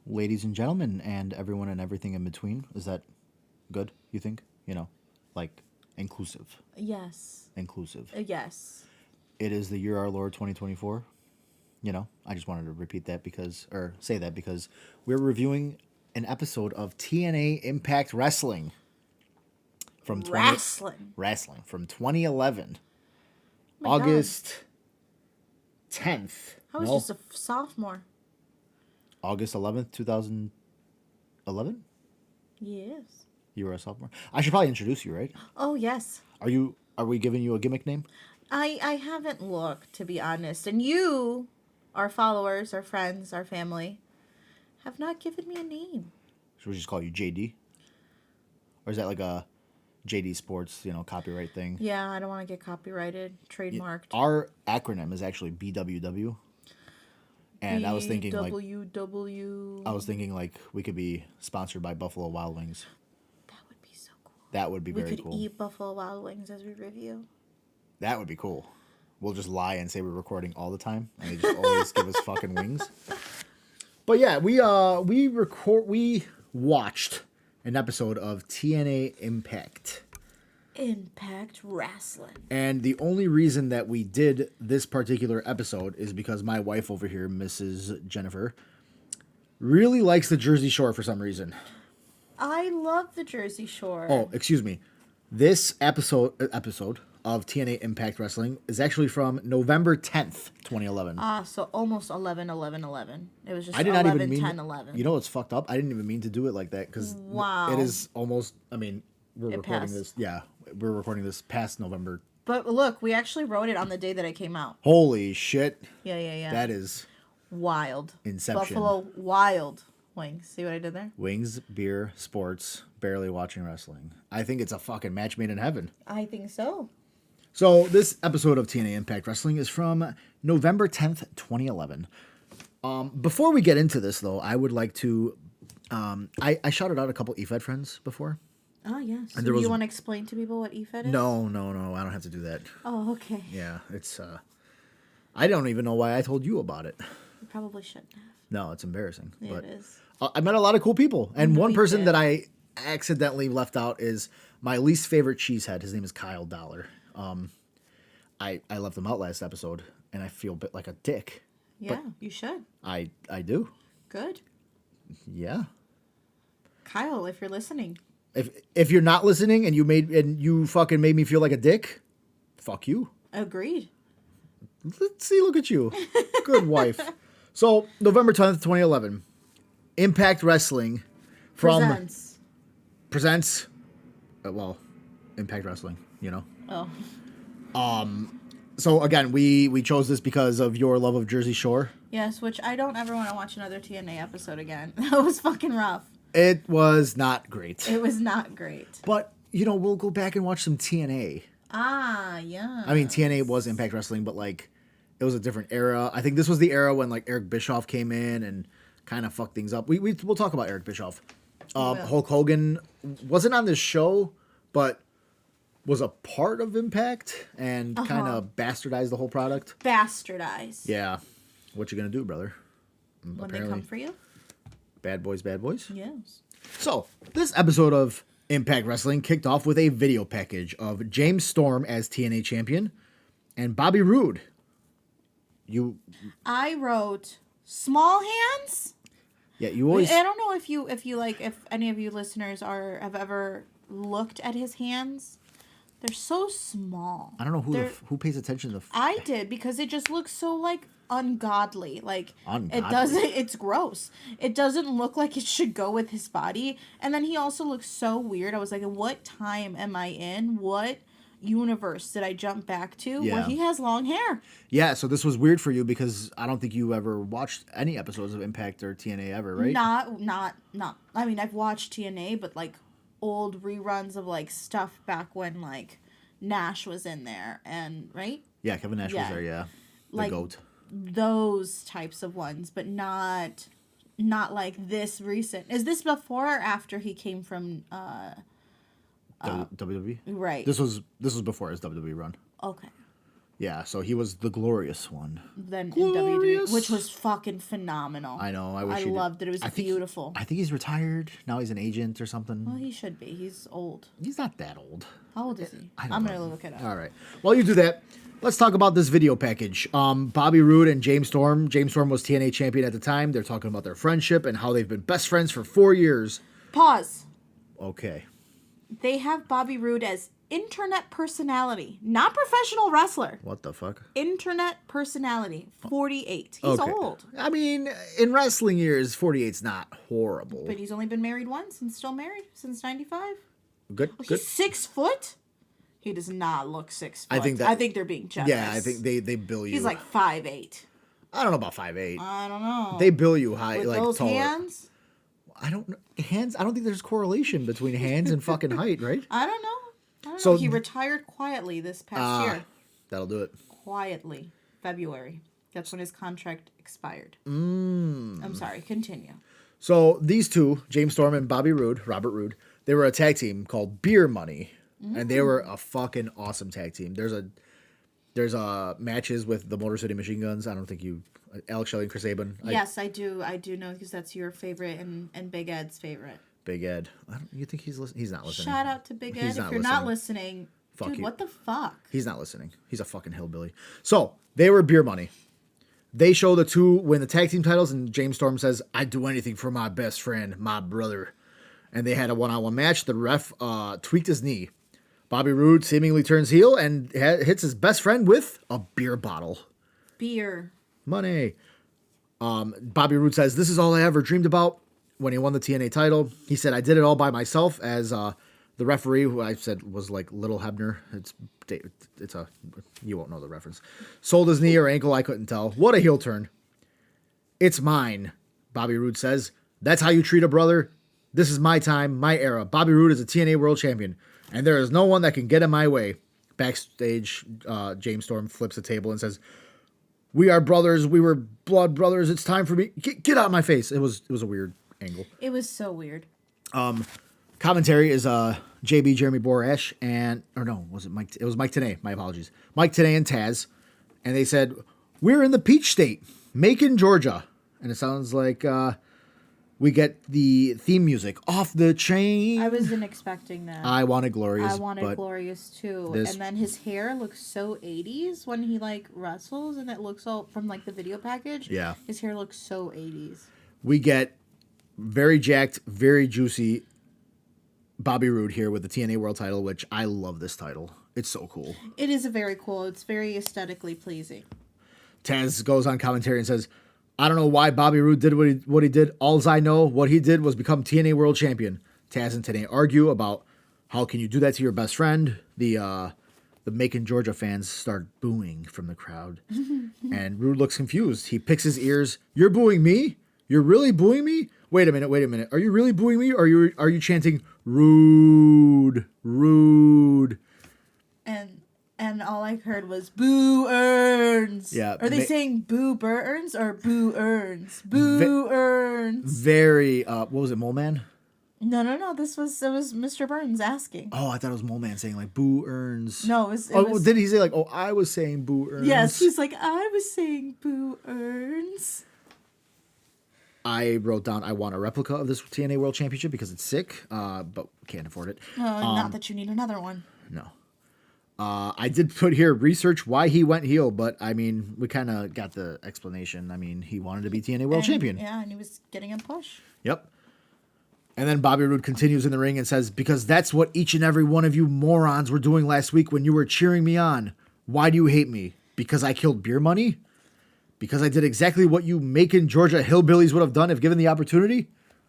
ladies and gentlemen, and everyone and everything in between. Is that good, you think? Like inclusive. Yes. Inclusive. Yes. It is the year our Lord 2024. I just wanted to repeat that say that because we're reviewing an episode of TNA Impact Wrestling from Wrestling from 2011. Oh August 10th. I was just a sophomore. August 11th, 2011? Yes. You were a sophomore? I should probably introduce you, right? Oh, yes. Are we giving you a gimmick name? I haven't looked, to be honest. And you, our followers, our friends, our family, have not given me a name. Should we just call you JD? Or is that like a JD Sports, copyright thing? Yeah, I don't want to get copyrighted, trademarked. Our acronym is actually BWW. And I was thinking like we could be sponsored by Buffalo Wild Wings. That would be so cool. That would be very cool. We could eat Buffalo Wild Wings as we review. That would be cool. We'll just lie and say we're recording all the time, and they just always give us fucking wings. But yeah, we watched an episode of TNA Impact Wrestling. And the only reason that we did this particular episode is because my wife over here, Mrs. Jennifer, really likes the Jersey Shore for some reason. I love the Jersey Shore. Oh, excuse me. This episode of TNA Impact Wrestling is actually from November 10th, 2011. So almost 11/11/11. It was just I did 11, not even mean 10, 11. You know what's fucked up? I didn't even mean to do it like that because it is almost, we're recording passed. this. Yeah, we're recording this past November. But look, we actually wrote it on the day that it came out. Holy shit. Yeah. That is wild. Inception. Buffalo Wild Wings. See what I did there? Wings, beer, sports, barely watching wrestling. I think it's a fucking match made in heaven. I think so. So this episode of TNA Impact Wrestling is from November 10th, 2011. Before we get into this, though, I would like to... I shouted out a couple EFED friends before. Oh, yes. Do you want to explain to people what EFED is? No. I don't have to do that. Oh, okay. Yeah, it's... I don't even know why I told you about it. You probably shouldn't have. No, it's embarrassing. Yeah, but it is. I met a lot of cool people. And one person that I accidentally left out is my least favorite cheesehead. His name is Kyle Dollar. I left him out last episode, and I feel a bit like a dick. Yeah, you should. I do. Good. Yeah. Kyle, if you're listening. If you're not listening and you fucking made me feel like a dick, fuck you. Agreed. Let's see, look at you. Good wife. So, November 10th, 2011. Impact Wrestling presents Impact Wrestling, Oh. So again, we chose this because of your love of Jersey Shore. Yes, which I don't ever want to watch another TNA episode again. That was fucking rough. It was not great. It was not great. But, we'll go back and watch some TNA. Ah, yeah. I mean, TNA was Impact Wrestling, but, it was a different era. I think this was the era when, Eric Bischoff came in and kind of fucked things up. We'll talk about Eric Bischoff. Hulk Hogan wasn't on this show, but was a part of Impact and kind of bastardized the whole product. Bastardized. Yeah. What you gonna do, brother? When they come for you? Bad boys, bad boys? Yes. So, this episode of Impact Wrestling kicked off with a video package of James Storm as TNA champion and Bobby Roode. I wrote small hands. Yeah, you always... I don't know if any of you listeners have ever looked at his hands. They're so small. I don't know who pays attention to... I did, because it just looks so, ungodly. Ungodly? It's gross. It doesn't look like it should go with his body. And then he also looks so weird. I was like, what time am I in? What universe did I jump back to where he has long hair? Yeah, so this was weird for you because I don't think you ever watched any episodes of Impact or TNA ever, right? Not. I mean, I've watched TNA, but, old reruns of, stuff back when, Nash was in there, and, right? Yeah, Kevin Nash was there, yeah. The GOAT. Those types of ones, but not like this recent. Is this before or after he came from WWE? Right. This was before his WWE run. Okay. Yeah, so he was the glorious one. Then in WWE, which was fucking phenomenal. I know. I loved it. It was beautiful. I think he's retired. Now he's an agent or something. Well, he should be. He's old. He's not that old. How old is he? I'm going to look it up. All right. While you do that, let's talk about this video package. Bobby Roode and James Storm. James Storm was TNA champion at the time. They're talking about their friendship and how they've been best friends for 4 years. Pause. Okay. They have Bobby Roode as internet personality, not professional wrestler. What the fuck? Internet personality, 48. He's old. I mean, in wrestling years, 48's not horrible. But he's only been married once and still married since 95. Good. He's 6 foot. He does not look 6 foot. I think they're being generous. Yeah, I think they bill you. He's like 5'8". I don't know about 5'8". I don't know. They bill you high, with like those taller. hands. I don't know. Hands. I don't think there's correlation between hands and fucking height, right? I don't know. He retired quietly this past year. That'll do it. Quietly. February. That's when his contract expired. I'm sorry. Continue. So these two, James Storm and Bobby Roode, Robert Roode, they were a tag team called Beer Money. And they were a fucking awesome tag team. There's matches with the Motor City Machine Guns. I don't think Alex Shelley and Chris Sabin. Yes, I do know because that's your favorite and Big Ed's favorite. Big Ed. You think he's listening? He's not listening. Shout out to Big Ed. If you're not listening, dude, you. what the fuck? He's not listening. He's a fucking hillbilly. So they were Beer Money. They show the two win the tag team titles, and James Storm says, "I'd do anything for my best friend, my brother." And they had a one-on-one match. The ref tweaked his knee. Bobby Roode seemingly turns heel and hits his best friend with a beer bottle. Beer. Money. Bobby Roode says, "This is all I ever dreamed about." When he won the TNA title, he said, "I did it all by myself." As the referee, who I said was like Little Hebner, you won't know the reference, sold his knee or ankle, I couldn't tell. What a heel turn. "It's mine," Bobby Roode says. "That's how you treat a brother. This is my time, my era. Bobby Roode is a TNA World Champion, and there is no one that can get in my way." Backstage, James Storm flips the table and says, "We are brothers. We were blood brothers. It's time for me." Get out of my face. It was a weird angle. It was so weird. Commentary is JB Jeremy Borash was it Mike? It was Mike Tenay. My apologies. Mike Tenay and Taz, and they said, "We're in the Peach State, Macon, Georgia," and it sounds like we get the theme music, "Off the Chain." I wasn't expecting that. I wanted Glorious. I wanted Glorious too. And then his hair looks so 80s when he like wrestles, and it looks all from like the video package. Yeah. His hair looks so 80s. We get very jacked, very juicy Bobby Roode here with the TNA World title, which I love this title. It's so cool. It is very cool. It's very aesthetically pleasing. Taz goes on commentary and says, "I don't know why Bobby Roode did what he did. Alls I know, what he did was become TNA World Champion." Taz and Tenay argue about how can you do that to your best friend. The Macon, Georgia fans start booing from the crowd. And Roode looks confused. He picks his ears. "You're booing me? You're really booing me? Wait a minute. Are you really booing me? Or are you chanting Roode, Roode?" And all I heard was "Boo Earns." Yeah. Are they saying "Boo Burns" or "Boo Earns"? Boo Earns. Very. What was it, Mole Man? No. It was Mr. Burns asking. Oh, I thought it was Mole Man saying like "Boo Earns." No, it was. Did he say like, "Oh, I was saying Boo Earns"? Yes, he's like, "I was saying Boo Earns." I wrote down, "I want a replica of this TNA World Championship because it's sick, but can't afford it." Not that you need another one. No. I did put here, research why he went heel, but I mean, we kind of got the explanation. I mean, he wanted to be TNA World Champion. Yeah, and he was getting a push. Yep. And then Bobby Roode continues in the ring and says, "Because that's what each and every one of you morons were doing last week when you were cheering me on. Why do you hate me? Because I killed Beer Money? Because I did exactly what you Macon, Georgia hillbillies would have done if given the opportunity?"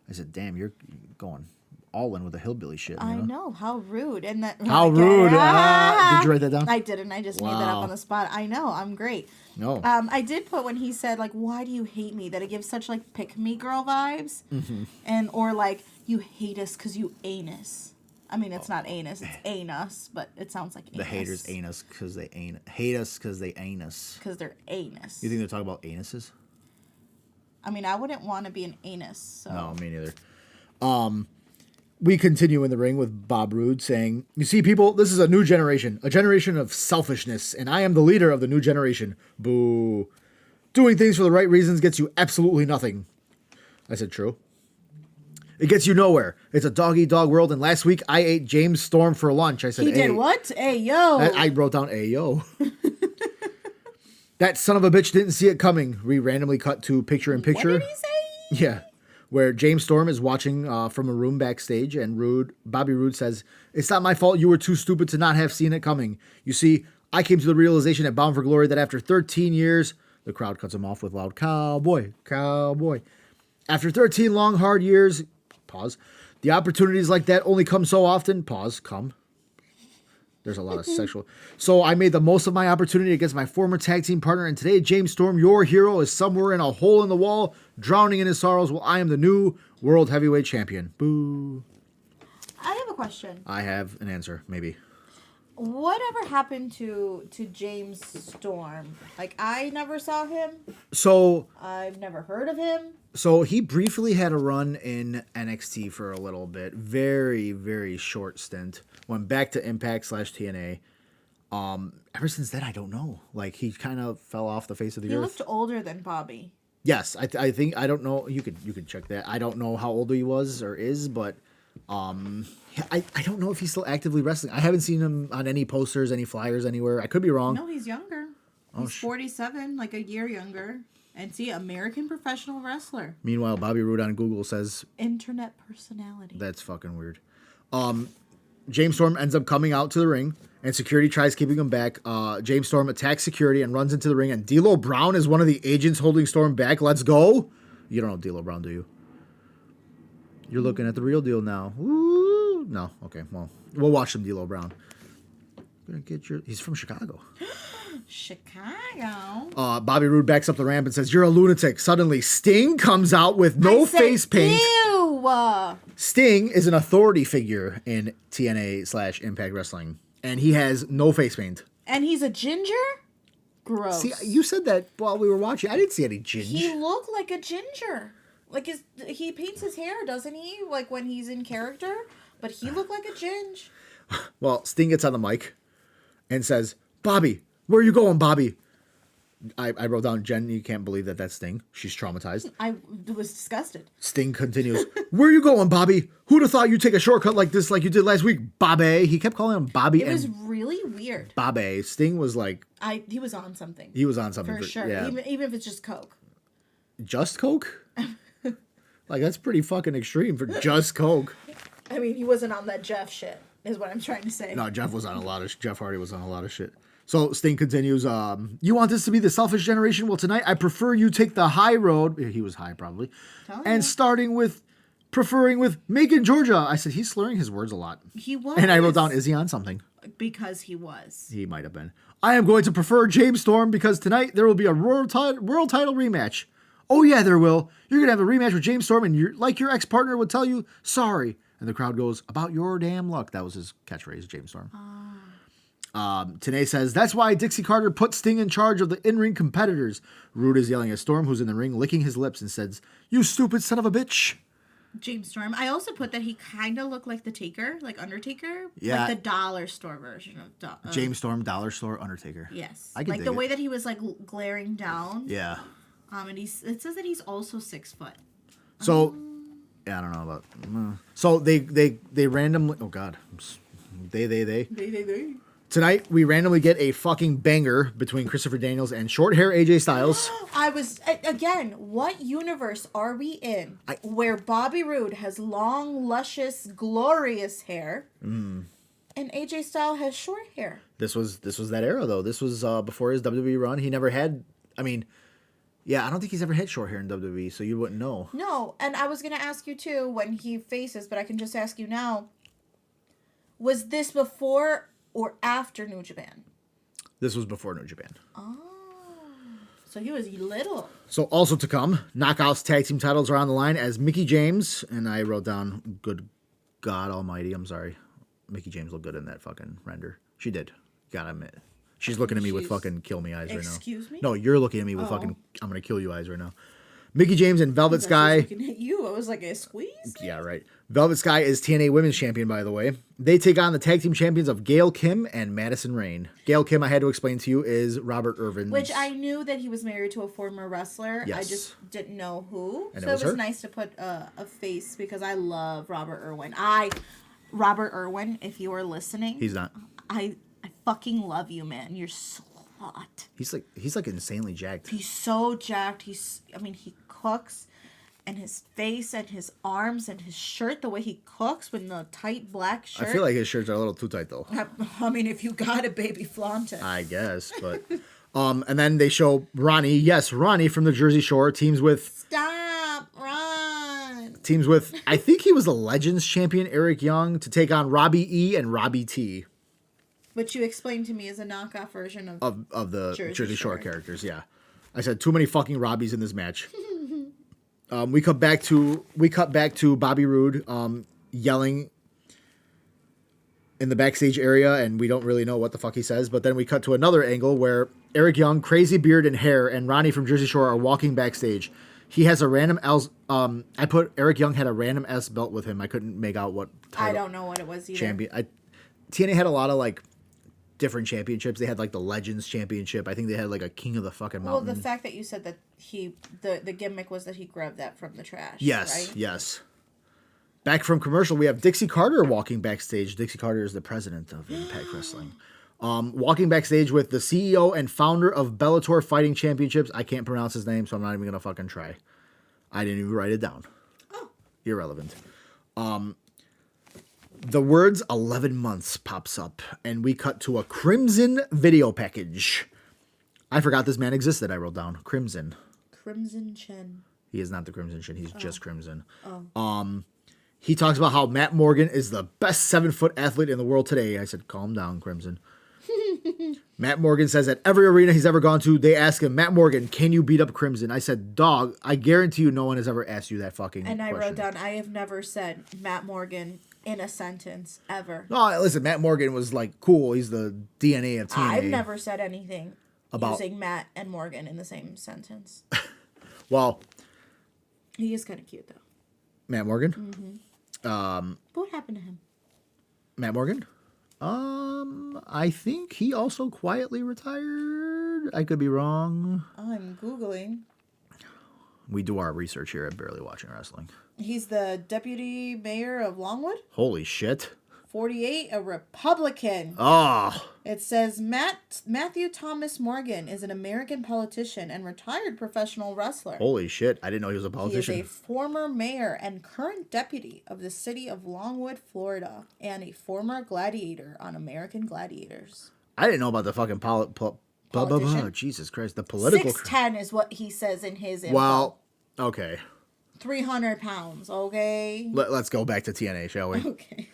I said, "Damn, you're going all in with the hillbilly shit." I know. How rude. And that. How rude. Did you write that down? I didn't. I just made that up on the spot. I know. I'm great. No. I did put when he said, like, "Why do you hate me?" That it gives such, like, pick-me girl vibes. Mm-hmm. Or, like, "You hate us because you anus." I mean, it's not anus, it's anus, but it sounds like anus. The haters anus because they hate us because they anus. Because they're anus. You think they're talking about anuses? I mean, I wouldn't want to be an anus. So. No, me neither. We continue in the ring with Bob Roode saying, "You see, people, this is a new generation, a generation of selfishness, and I am the leader of the new generation. Boo. Doing things for the right reasons gets you absolutely nothing." I said, true. "It gets you nowhere. It's a dog-eat-dog world, and last week I ate James Storm for lunch." I said, He did what? Hey, yo. I wrote down, "Hey, yo." "That son of a bitch didn't see it coming." We randomly cut to picture-in-picture. What did he say? Yeah. Where James Storm is watching from a room backstage, and Bobby Roode says, "It's not my fault you were too stupid to not have seen it coming. You see, I came to the realization at Bound for Glory that after 13 years," the crowd cuts him off with loud, "Cowboy, cowboy. After 13 long, hard years," pause, "the opportunities like that only come so often," pause, come. There's a lot of sexual. "So I made the most of my opportunity against my former tag team partner, and today James Storm, your hero, is somewhere in a hole in the wall, drowning in his sorrows, while I am the new world heavyweight champion." Boo. I have a question. I have an answer, maybe. Whatever happened to James Storm? Like, I never saw him. So I've never heard of him. So he briefly had a run in NXT for a little bit. Very, very short stint. Went back to Impact / TNA. Ever since then, I don't know. Like, he kind of fell off the face of the earth. He looked older than Bobby. Yes, I think, I don't know. You could check that. I don't know how old he was or is, but I don't know if he's still actively wrestling. I haven't seen him on any posters, any flyers anywhere. I could be wrong. No, he's younger. He's 47, like a year younger. And see, American professional wrestler. Meanwhile, Bobby Roode on Google says internet personality. That's fucking weird. James Storm ends up coming out to the ring, and security tries keeping him back. James Storm attacks security and runs into the ring, and D'Lo Brown is one of the agents holding Storm back. Let's go. You don't know D'Lo Brown, do you? You're looking at the real deal now. Woo! No. Okay, well, we'll watch some D'Lo Brown. He's from Chicago. Chicago. Bobby Roode backs up the ramp and says, "You're a lunatic." Suddenly, Sting comes out with no face paint. Ew! Sting is an authority figure in TNA / Impact Wrestling, and he has no face paint. And he's a ginger? Gross. See, you said that while we were watching. I didn't see any ginger. He looked like a ginger. Like he paints his hair, doesn't he? Like when he's in character? But he looked like a ginge. Well, Sting gets on the mic and says, "Bobby, where are you going, Bobby?" I wrote down, "Jen, you can't believe that's Sting. She's traumatized." I was disgusted. Sting continues, "Where are you going, Bobby? Who'd have thought you'd take a shortcut like this like you did last week, Bobby?" He kept calling him Bobby. It was really weird. Bobby. Sting was like... He was on something. He was on something. For sure. Yeah. Even if it's just Coke. Just Coke? Like, that's pretty fucking extreme for just Coke. I mean, he wasn't on that Jeff shit, is what I'm trying to say. No, Jeff was on a lot of... Jeff Hardy was on a lot of shit. So Sting continues, "You want this to be the selfish generation? Well, tonight I prefer you take the high road." He was high, probably. And preferring with Macon, Georgia. I said, he's slurring his words a lot. He was. And I wrote down, is he on something? Because he was. He might have been. "I am going to prefer James Storm because tonight there will be a world title rematch." "Oh, yeah, there will. You're going to have a rematch with James Storm, and your ex-partner would tell you, sorry." And the crowd goes, "About your damn luck." That was his catchphrase, James Storm. Tenay says, "That's why Dixie Carter put Sting in charge of the in-ring competitors." Roode is yelling at Storm, who's in the ring, licking his lips, and says, "You stupid son of a bitch." James Storm. I also put that he kind of looked like the Taker, like Undertaker. Yeah. Like the dollar store version of James Storm, dollar store, Undertaker. Yes. I can like the way that he was like glaring down. Yeah. And it says that he's also 6 foot. So, yeah, I don't know about... So they randomly... Oh, God. They. Tonight, we randomly get a fucking banger between Christopher Daniels and short hair AJ Styles. Again, what universe are we in where Bobby Roode has long, luscious, glorious hair and AJ Styles has short hair? This was that era, though. This was before his WWE run. He never had... I mean... Yeah, I don't think he's ever had short hair in WWE, so you wouldn't know. No, and I was going to ask you, too, when he faces, but I can just ask you now. Was this before or after New Japan? This was before New Japan. Oh. So he was little. So also to come, Knockouts tag team titles are on the line as Mickie James, and I wrote down, good God almighty, I'm sorry. Mickie James looked good in that fucking render. She did. Gotta admit. She's looking at me with fucking kill me eyes right now. Excuse me? No, you're looking at me with fucking I'm gonna kill you eyes right now. Mickie James and Velvet Sky. I was looking at you. I was like a squeeze. Yeah, right. Velvet Sky is TNA Women's Champion, by the way. They take on the tag team champions of Gail Kim and Madison Rayne. Gail Kim, I had to explain to you, is Robert Irvin's. Which I knew that he was married to a former wrestler. Yes. I just didn't know who. And so it was nice to put a face because I love Robert Irwin. Robert Irwin, if you are listening. He's not. I fucking love you, man. You're so hot. He's like insanely jacked. He's so jacked. He cooks. And his face and his arms and his shirt, the way he cooks with the tight black shirt. I feel like his shirts are a little too tight, though. I mean, if you got it, baby, flaunt it. I guess, but... and then they show Ronnie. Yes, Ronnie from the Jersey Shore teams with... Stop, Ron! Teams with, I think he was the Legends champion, Eric Young, to take on Robbie E. and Robbie T. Which you explained to me is a knockoff version of the Jersey Shore characters, yeah. I said too many fucking Robbies in this match. We cut back to Bobby Roode yelling in the backstage area, and we don't really know what the fuck he says. But then we cut to another angle where Eric Young, crazy beard and hair, and Ronnie from Jersey Shore are walking backstage. He has a random I put Eric Young had a random S belt with him. I couldn't make out what title. I don't know what it was either. Champion. TNA had a lot of like different championships. They had like the Legends Championship. I think they had like a King of the fucking Mountain. Well, the fact that you said that the gimmick was that he grabbed that from the trash. Yes, right? yes. Back from commercial, we have Dixie Carter walking backstage. Dixie Carter is the president of Impact Wrestling. Walking backstage with the CEO and founder of Bellator Fighting Championships. I can't pronounce his name, so I'm not even gonna fucking try. I didn't even write it down. Oh. Irrelevant. The words 11 months pops up, and we cut to a Crimson video package. I forgot this man existed, I wrote down. Crimson. Crimson Chin. He is not the Crimson Chin, he's just Crimson. He talks about how Matt Morgan is the best 7-foot athlete in the world today. I said, calm down, Crimson. Matt Morgan says at every arena he's ever gone to, they ask him, Matt Morgan, can you beat up Crimson? I said, dog, I guarantee you no one has ever asked you that fucking question. And I wrote down, I have never said Matt Morgan in a sentence, ever. No, listen, Matt Morgan was like, cool, he's the DNA of TNA. I've never said anything about using Matt and Morgan in the same sentence. Well. He is kind of cute, though. Matt Morgan? Mm-hmm. What happened to him? Matt Morgan? I think he also quietly retired. I could be wrong. I'm Googling. We do our research here at Barely Watching Wrestling. He's the deputy mayor of Longwood. Holy shit. 48, a Republican. Oh. It says Matthew Thomas Morgan is an American politician and retired professional wrestler. Holy shit. I didn't know he was a politician. He is a former mayor and current deputy of the city of Longwood, Florida, and a former gladiator on American Gladiators. I didn't know about the fucking politician. Jesus Christ. The political. 6'10" is what he says in his info. Well, okay. 300 pounds, okay? Let's go back to TNA, shall we? Okay.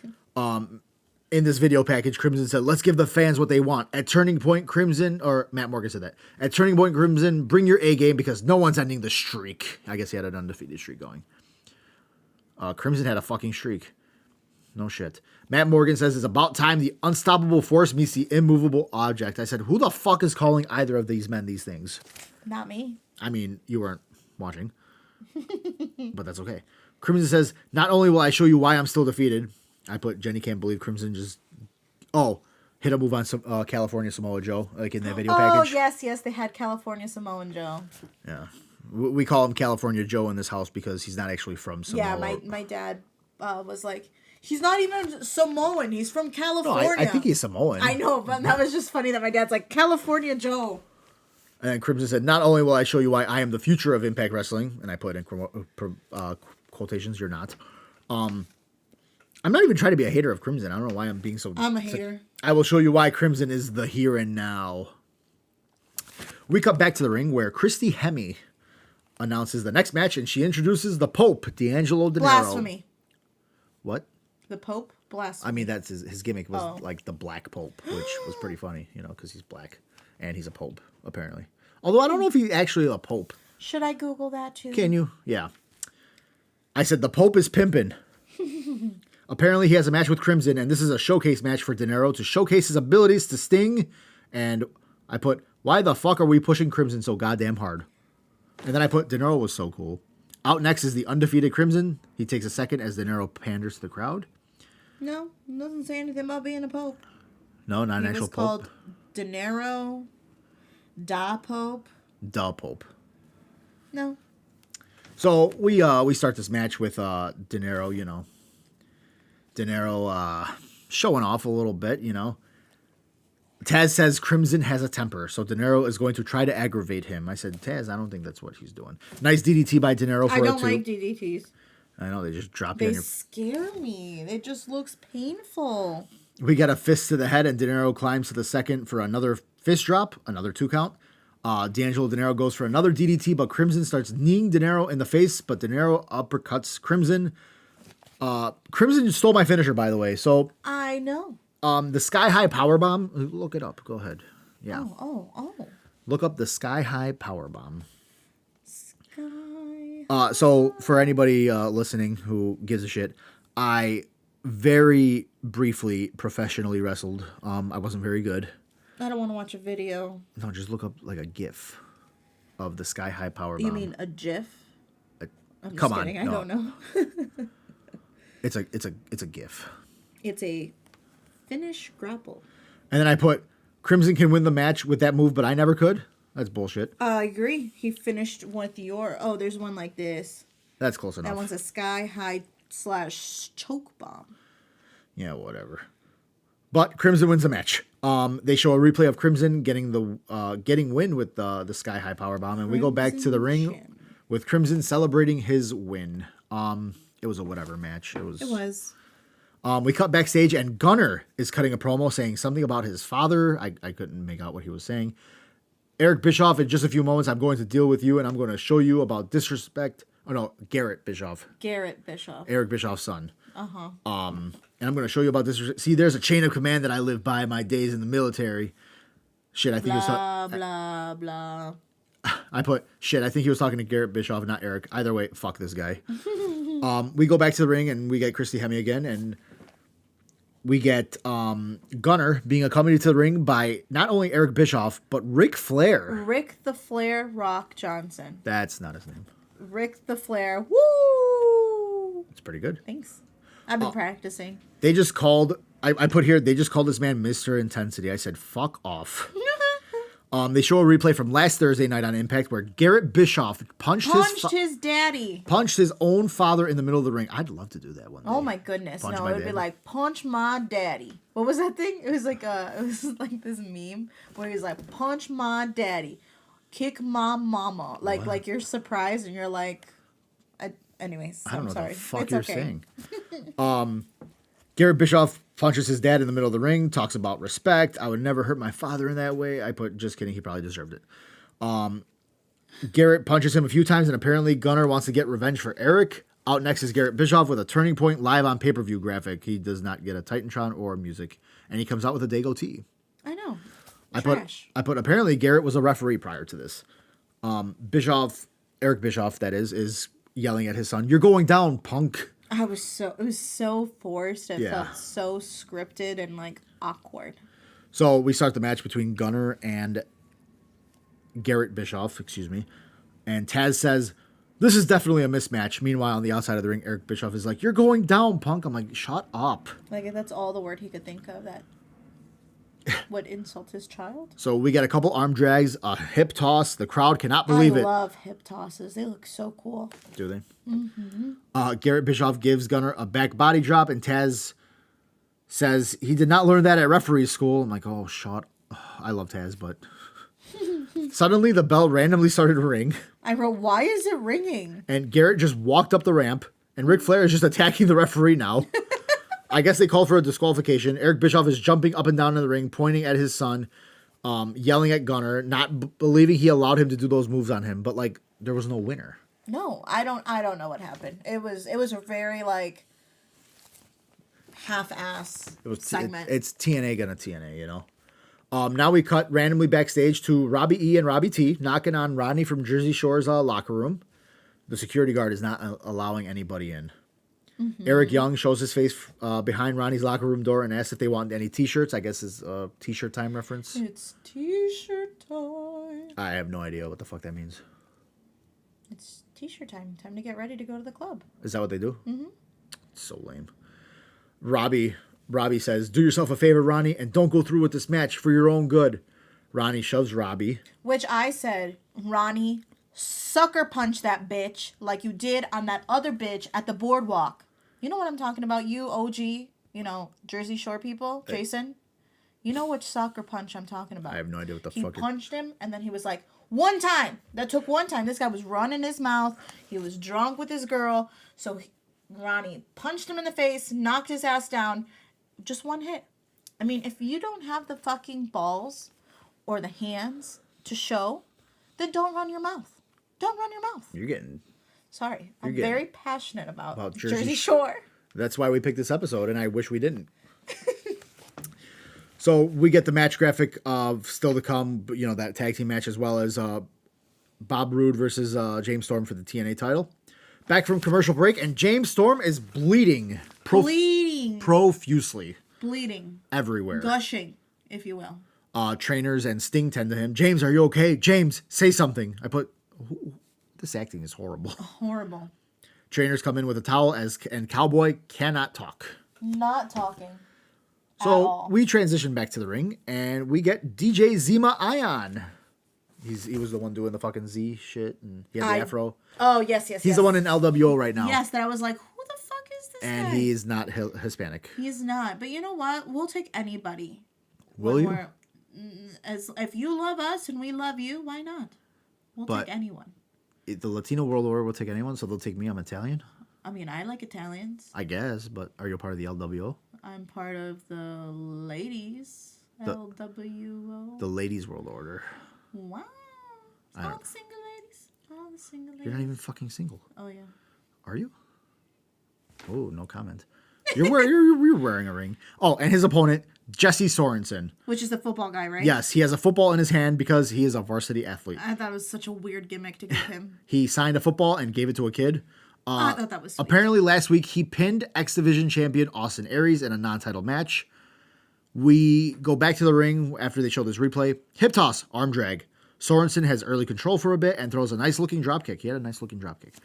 In this video package, Crimson said, let's give the fans what they want. At Turning Point, Crimson, or Matt Morgan said that. At Turning Point, Crimson, bring your A game because no one's ending the streak. I guess he had an undefeated streak going. Crimson had a fucking streak. No shit. Matt Morgan says, it's about time the unstoppable force meets the immovable object. I said, who the fuck is calling either of these men these things? Not me. I mean, you weren't watching. But that's okay. Crimson says, not only will I show you why I'm still defeated. I put Jenny can't believe Crimson just hit a move on some California Samoa Joe like in that video package. Oh yes, they had California Samoan Joe. Yeah, we call him California Joe in this house because he's not actually from Samoa. Yeah, my dad was like, he's not even Samoan. He's from California. No, I think he's Samoan. I know, but that was just funny that my dad's like California Joe. And Crimson said, not only will I show you why I am the future of Impact Wrestling, and I put in quotations, you're not. I'm not even trying to be a hater of Crimson. I don't know why I'm being so... I'm a hater. I will show you why Crimson is the here and now. We cut back to the ring where Christy Hemme announces the next match, and she introduces the Pope, D'Angelo De Niro. Blasphemy. What? The Pope? Blasphemy. I mean, that's his gimmick was like the Black Pope, which was pretty funny, because he's black. And he's a Pope, apparently. Although I don't know if he's actually a Pope. Should I Google that too? Can you? Yeah. I said the Pope is pimping. Apparently, he has a match with Crimson, and this is a showcase match for De Niro to showcase his abilities to sting. And I put, why the fuck are we pushing Crimson so goddamn hard? And then I put, De Niro was so cool. Out next is the undefeated Crimson. He takes a second as Dinero panders to the crowd. No, it doesn't say anything about being a pope. No, not an actual pope. He was called Dinero Da Pope. Da Pope. No. So we start this match with Dinero, you know. Dinero showing off a little bit, you know. Taz says Crimson has a temper, so Dinero is going to try to aggravate him. I said, Taz, I don't think that's what he's doing. Nice DDT by Dinero for a 2. I don't like DDTs. I know, they just drop you on your... They scare me. It just looks painful. We get a fist to the head, and Dinero climbs to the second for another fist drop, another 2 count. D'Angelo Dinero goes for another DDT, but Crimson starts kneeing Dinero in the face, but Dinero uppercuts Crimson. Crimson stole my finisher, by the way, so... I know. The Sky High Powerbomb, look it up, go ahead. Yeah. Oh. Look up the Sky High Powerbomb. Sky. So for anybody listening who gives a shit, I very briefly professionally wrestled. I wasn't very good. I don't want to watch a video. No, just look up like a GIF of the Sky High Powerbomb. You mean a GIF? I'm just come kidding. on, no. I don't know. It's a GIF. It's a finish grapple. And then I put Crimson can win the match with that move, but I never could. That's bullshit. I agree. He finished with your... Oh, there's one like this. That's close enough. That one's a Sky High / choke bomb. Yeah, whatever. But Crimson wins the match. They show a replay of Crimson getting win with the Sky High Powerbomb, and we go back to the ring with Crimson celebrating his win. It was a whatever match. It was. We cut backstage, and Gunner is cutting a promo saying something about his father. I couldn't make out what he was saying. Eric Bischoff, in just a few moments, I'm going to deal with you, and I'm going to show you about disrespect. Oh, no, Garrett Bischoff. Garrett Bischoff. Eric Bischoff's son. Uh-huh. And I'm going to show you about this. See, there's a chain of command that I live by my days in the military. Shit, I think he was blah, blah. I put, shit, I think he was talking to Garrett Bischoff, not Eric. Either way, fuck this guy. We go back to the ring, and we get Christy Hemme again, and we get Gunner being accompanied to the ring by not only Eric Bischoff, but Ric Flair. Rick the Flair Rock Johnson. That's not his name. Rick the Flair. Woo! It's pretty good. Thanks. I've been practicing. They just called, I put here, they just called this man Mr. Intensity. I said, fuck off. They show a replay from last Thursday night on Impact where Garrett Bischoff punched his daddy. Punched his own father in the middle of the ring. I'd love to do that one day. Oh my goodness. No, it would be like, punch my daddy. What was that thing? It was like this meme where he's like, punch my daddy. Kick my mama. Like you're surprised and you're like, anyways. I don't know sorry. what the fuck you're saying. Garrett Bischoff punches his dad in the middle of the ring, talks about respect. I would never hurt my father in that way. I put, just kidding, he probably deserved it. Garrett punches him a few times, and apparently Gunner wants to get revenge for Eric. Out next is Garrett Bischoff with a Turning Point live on pay-per-view graphic. He does not get a Titantron or music, and he comes out with a Dago tee. I know. I put apparently Garrett was a referee prior to this. Eric Bischoff, that is yelling at his son, "You're going down, punk." It was so forced. It felt so scripted and like awkward. So we start the match between Gunner and Garrett Bischoff, and Taz says, "This is definitely a mismatch." Meanwhile, on the outside of the ring, Eric Bischoff is like, "You're going down, punk." I'm like, shut up. Like, if that's all the word he could think of that would insult his child. So we get a couple arm drags, a hip toss. The crowd cannot believe it. I love hip tosses. They look so cool. Do they? Mm-hmm. Garrett Bischoff gives Gunner a back body drop, and Taz says he did not learn that at referee school. I'm like, oh, shut up. I love Taz, but suddenly the bell randomly started to ring. I wrote, why is it ringing? And Garrett just walked up the ramp, and Ric Flair is just attacking the referee now. I guess they called for a disqualification. Eric Bischoff is jumping up and down in the ring, pointing at his son, yelling at Gunner, not believing he allowed him to do those moves on him. But like, there was no winner. No, I don't know what happened. It was a very like half-ass segment. It's TNA gonna TNA, you know. Now we cut randomly backstage to Robbie E and Robbie T knocking on Ronnie from Jersey Shore's locker room. The security guard is not allowing anybody in. Mm-hmm. Eric Young shows his face behind Ronnie's locker room door and asks if they want any t-shirts. I guess it's a t-shirt time reference. It's t-shirt time. I have no idea what the fuck that means. It's T-shirt time. Time to get ready to go to the club. Is that what they do? Mm-hmm. So lame. Robbie says, do yourself a favor, Ronnie, and don't go through with this match for your own good. Ronnie shoves Robbie. Which I said, Ronnie, sucker punch that bitch like you did on that other bitch at the boardwalk. You know what I'm talking about? You, OG, Jersey Shore people, Jason. You know which sucker punch I'm talking about. I have no idea what the fuck. He punched him, and then he was like, one time. That took one time. This guy was running his mouth. He was drunk with his girl. So Ronnie punched him in the face, knocked his ass down. Just one hit. I mean, if you don't have the fucking balls or the hands to show, then don't run your mouth. Don't run your mouth. You're getting... Sorry. I'm very passionate about Jersey Shore. That's why we picked this episode, and I wish we didn't. So we get the match graphic of still to come, that tag team match, as well as Bob Roode versus James Storm for the TNA title. Back from commercial break, and James Storm is bleeding. Profusely. Bleeding. Everywhere. Gushing, if you will. Trainers and Sting tend to him. James, are you okay? James, say something. This acting is horrible. Horrible. Trainers come in with a towel, and Cowboy cannot talk. Not talking. So we transition back to the ring, and we get DJ Zima Ion. He was the one doing the fucking Z shit, and he had the afro. Oh, yes. He's the one in LWO right now. Yes, that I was like, who the fuck is this guy? And he's not Hispanic. He's not. But you know what? We'll take anybody. Will you? If you love us and we love you, why not? We'll take anyone. The Latino World Order will take anyone, so they'll take me. I'm Italian. I mean, I like Italians. I guess, but are you a part of the LWO? I'm part of the ladies. LWO. The Ladies World Order. Wow. All the single ladies. All the single ladies. You're not even fucking single. Oh, yeah. Are you? Oh, no comment. You're wearing a ring. Oh, and his opponent, Jesse Sorensen. Which is the football guy, right? Yes, he has a football in his hand because he is a varsity athlete. I thought it was such a weird gimmick to give him. He signed a football and gave it to a kid. I thought that was sweet. Apparently last week he pinned X Division champion Austin Aries in a non-title match. We go back to the ring after they show this replay. Hip toss, arm drag. Sorensen has early control for a bit and throws a nice looking drop kick. He had a nice looking drop kick.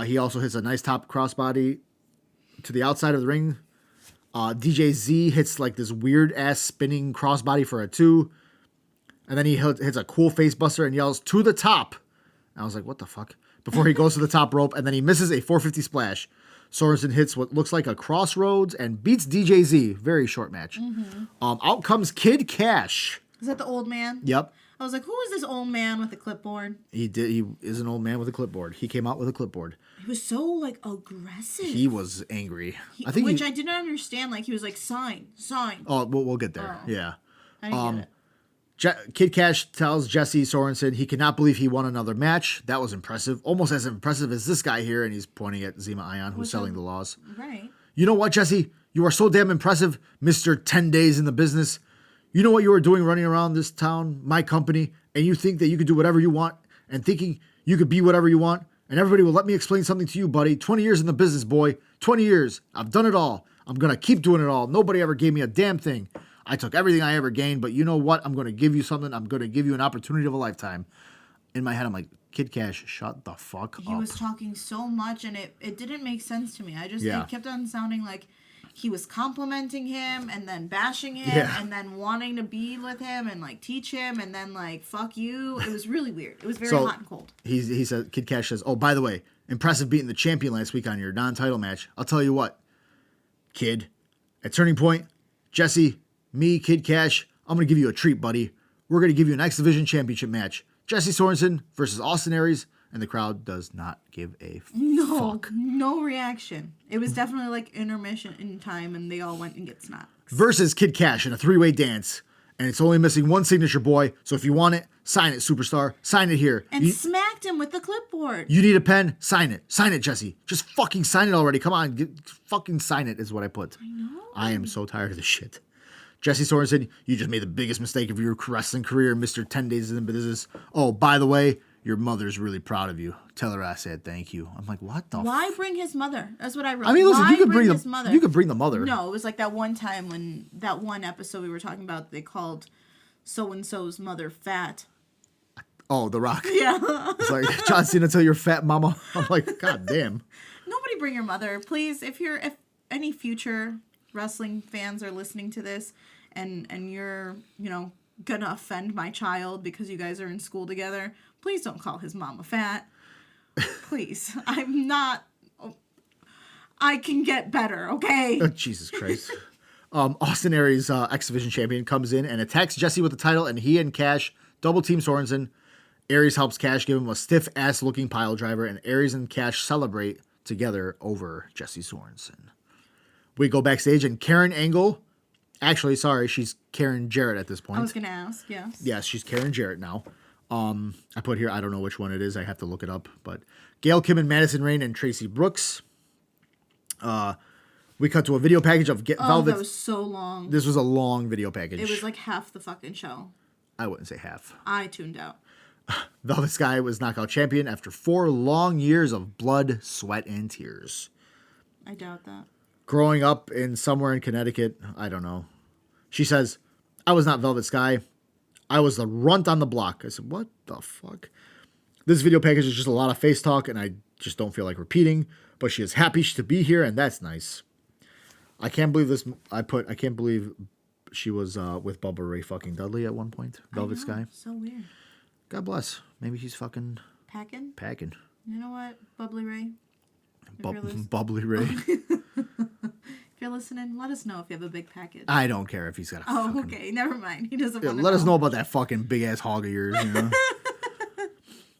He also hits a nice top crossbody to the outside of the ring. DJ Z hits like this weird ass spinning crossbody for a 2. And then he hits a cool face buster and yells, "To the top." And I was like, what the fuck? Before he goes to the top rope, and then he misses a 450 splash. Sorensen hits what looks like a crossroads and beats DJ Z. Very short match. Mm-hmm. Out comes Kid Cash. Is that the old man? Yep. I was like, who is this old man with a clipboard? He is an old man with a clipboard. He came out with a clipboard. He was so aggressive. He was angry. I didn't understand. He was like, sign. Oh, we'll get there. Oh. Yeah. I didn't get it. Kid Cash tells Jesse Sorensen he cannot believe he won another match. That was impressive. Almost as impressive as this guy here. And he's pointing at Zima Ion, who's selling the laws. Right. You know what, Jesse? You are so damn impressive, Mr. 10 Days in the Business. You know what you were doing running around this town, my company, and you think that you could do whatever you want and thinking you could be whatever you want, and everybody will let me explain something to you, buddy. 20 years in the business, boy. 20 years. I've done it all. I'm going to keep doing it all. Nobody ever gave me a damn thing. I took everything I ever gained, but you know what? I'm going to give you something. I'm going to give you an opportunity of a lifetime. In my head, I'm like, Kid Cash, shut the fuck up. He was talking so much, and it didn't make sense to me. It kept on sounding like he was complimenting him and then bashing him and then wanting to be with him and teach him and then fuck you. It was really weird. It was very hot and cold. He said, Kid Cash says, oh, by the way, impressive beating the champion last week on your non-title match. I'll tell you what, kid, at Turning Point, Jesse, me, Kid Cash, I'm going to give you a treat, buddy. We're going to give you an X Division championship match. Jesse Sorensen versus Austin Aries. And the crowd does not give a fuck. No reaction. It was definitely intermission in time, and they all went and get snacks. Versus Kid Cash in a 3-way dance. And it's only missing one signature, boy. So if you want it, sign it, superstar. Sign it here. And smacked him with the clipboard. You need a pen? Sign it. Sign it, Jesse. Just fucking sign it already. Come on. Fucking sign it is what I put. I know. I am so tired of this shit. Jesse Sorensen, you just made the biggest mistake of your wrestling career, Mr. 10 Days in the Business. Oh, by the way, your mother's really proud of you. Tell her I said thank you. I'm like, what the? Why bring his mother? That's what I wrote. I mean, listen, you could bring his mother. You could bring the mother. No, it was like that one time when that one episode we were talking about, they called so and so's mother fat. Oh, The Rock. Yeah. It's like, John Cena, tell your fat mama. I'm like, God damn. Nobody bring your mother. Please, if any future wrestling fans are listening to this and you're, gonna offend my child because you guys are in school together, please don't call his mama fat. Please. I'm not... I can get better, okay? Oh, Jesus Christ. Austin Aries, X Division champion, comes in and attacks Jesse with the title, and he and Cash double team Sorensen. Aries helps Cash give him a stiff ass looking pile driver, and Aries and Cash celebrate together over Jesse Sorensen. We go backstage, and Karen Angle, actually, sorry, she's Karen Jarrett at this point. I was gonna ask, yes. Yes, she's Karen Jarrett now. I put here, I don't know which one it is. I have to look it up. But Gail Kim and Madison Rayne and Tracy Brooks. We cut to a video package of Velvet. That was so long. This was a long video package. It was like half the fucking show. I wouldn't say half. I tuned out. Velvet Sky was knockout champion after 4 long years of blood, sweat, and tears. I doubt that. Growing up in somewhere in Connecticut, I don't know. She says, I was not Velvet Sky. I was the runt on the block. I said, what the fuck? This video package is just a lot of face talk, and I just don't feel like repeating. But she is happy to be here, and that's nice. I can't believe this. I can't believe she was with Bubba Ray fucking Dudley at one point. Velvet Sky. So weird. God bless. Maybe she's fucking packing. You know what, Bubbly Ray? Bubbly Ray. If you're listening, let us know if you have a big package. I don't care if he's got a fucking... okay. Never mind. He doesn't want to let us know about that fucking big-ass hog of yours,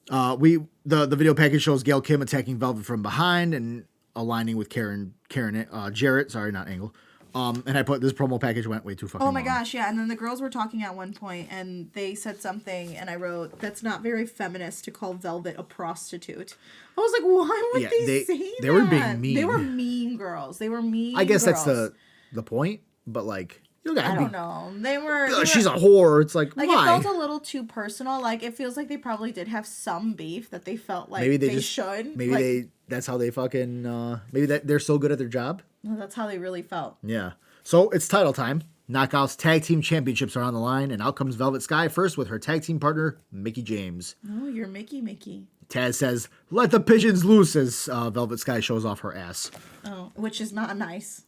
The video package shows Gail Kim attacking Velvet from behind and aligning with Karen Jarrett. Sorry, not Angle. And I put this promo package went way too fucking long. Gosh, yeah. And then the girls were talking at one point, and they said something, and I wrote, "That's not very feminist to call Velvet a prostitute." I was like, why would they say that? They were being mean. They were mean girls. They were mean. I guess girls. that's the point. But like, you gotta I don't know. They were. She's a whore. It's like why? It felt a little too personal. Like it feels like they probably did have some beef that they felt like maybe should. Maybe that's how they fucking. Maybe they're so good at their job. Well, that's how they really felt. Yeah. So it's title time. Knockouts Tag Team Championships are on the line, and out comes Velvet Sky first with her tag team partner, Mickie James. Oh, you're Mickey. Taz says, let the pigeons loose as Velvet Sky shows off her ass. Oh, which is not nice.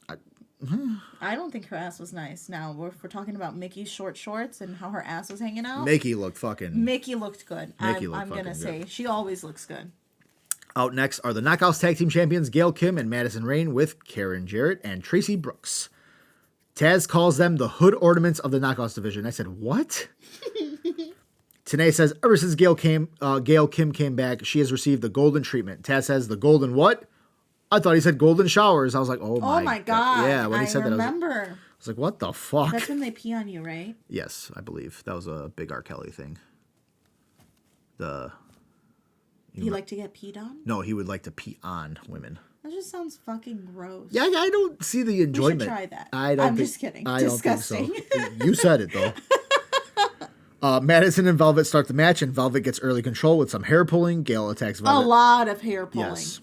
I don't think her ass was nice. Now, if we're talking about Mickey's short shorts and how her ass was hanging out. Mickey looked good. I'm going to say. She always looks good. Out next are the Knockouts Tag Team Champions, Gail Kim and Madison Rayne with Karen Jarrett and Tracy Brooks. Taz calls them the hood ornaments of the Knockouts division. I said, what? Tenay says, ever since Gail Kim came back, she has received the golden treatment. Taz says, the golden what? I thought he said golden showers. I was like, oh my God. Yeah, when he said that, I was like, what the fuck? That's when they pee on you, right? Yes, I believe. That was a big R. Kelly thing. He liked to get peed on? No, he would like to pee on women. That just sounds fucking gross. Yeah, I don't see the enjoyment. We should try that. I'm just kidding. I Disgusting. don't think so. You said it, though. Madison and Velvet start the match, and Velvet gets early control with some hair pulling. Gail attacks Velvet. A lot of hair pulling. Yes.